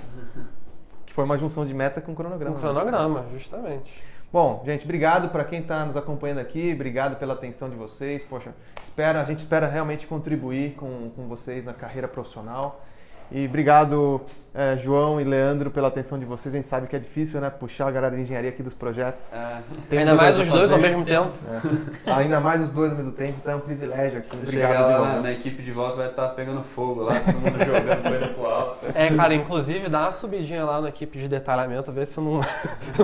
Que foi uma junção de meta com cronograma. Um cronograma, justamente. Bom, gente, obrigado para quem está nos acompanhando aqui, obrigado pela atenção de vocês. Poxa, a gente espera realmente contribuir com vocês na carreira profissional. E obrigado, João e Leandro, pela atenção de vocês. A gente sabe que é difícil, né? Puxar a galera de engenharia aqui dos projetos. Ainda mais os dois ao mesmo tempo. Ainda mais os dois ao mesmo tempo, então é um privilégio aqui. Obrigado. Chegar lá na equipe de volta vai estar pegando fogo lá, todo mundo jogando coisa pro alto. Cara, inclusive dá uma subidinha lá na equipe de detalhamento, ver se não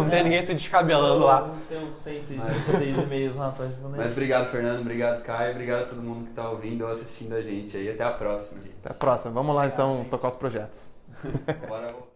tem ninguém se descabelando lá. Tem uns 106 e-mails lá pra responder. Mas obrigado, Fernando, obrigado, Caio, obrigado a todo mundo que tá ouvindo ou assistindo a gente aí. Até a próxima. Até a próxima. Vamos lá então tocar os projetos. Bora.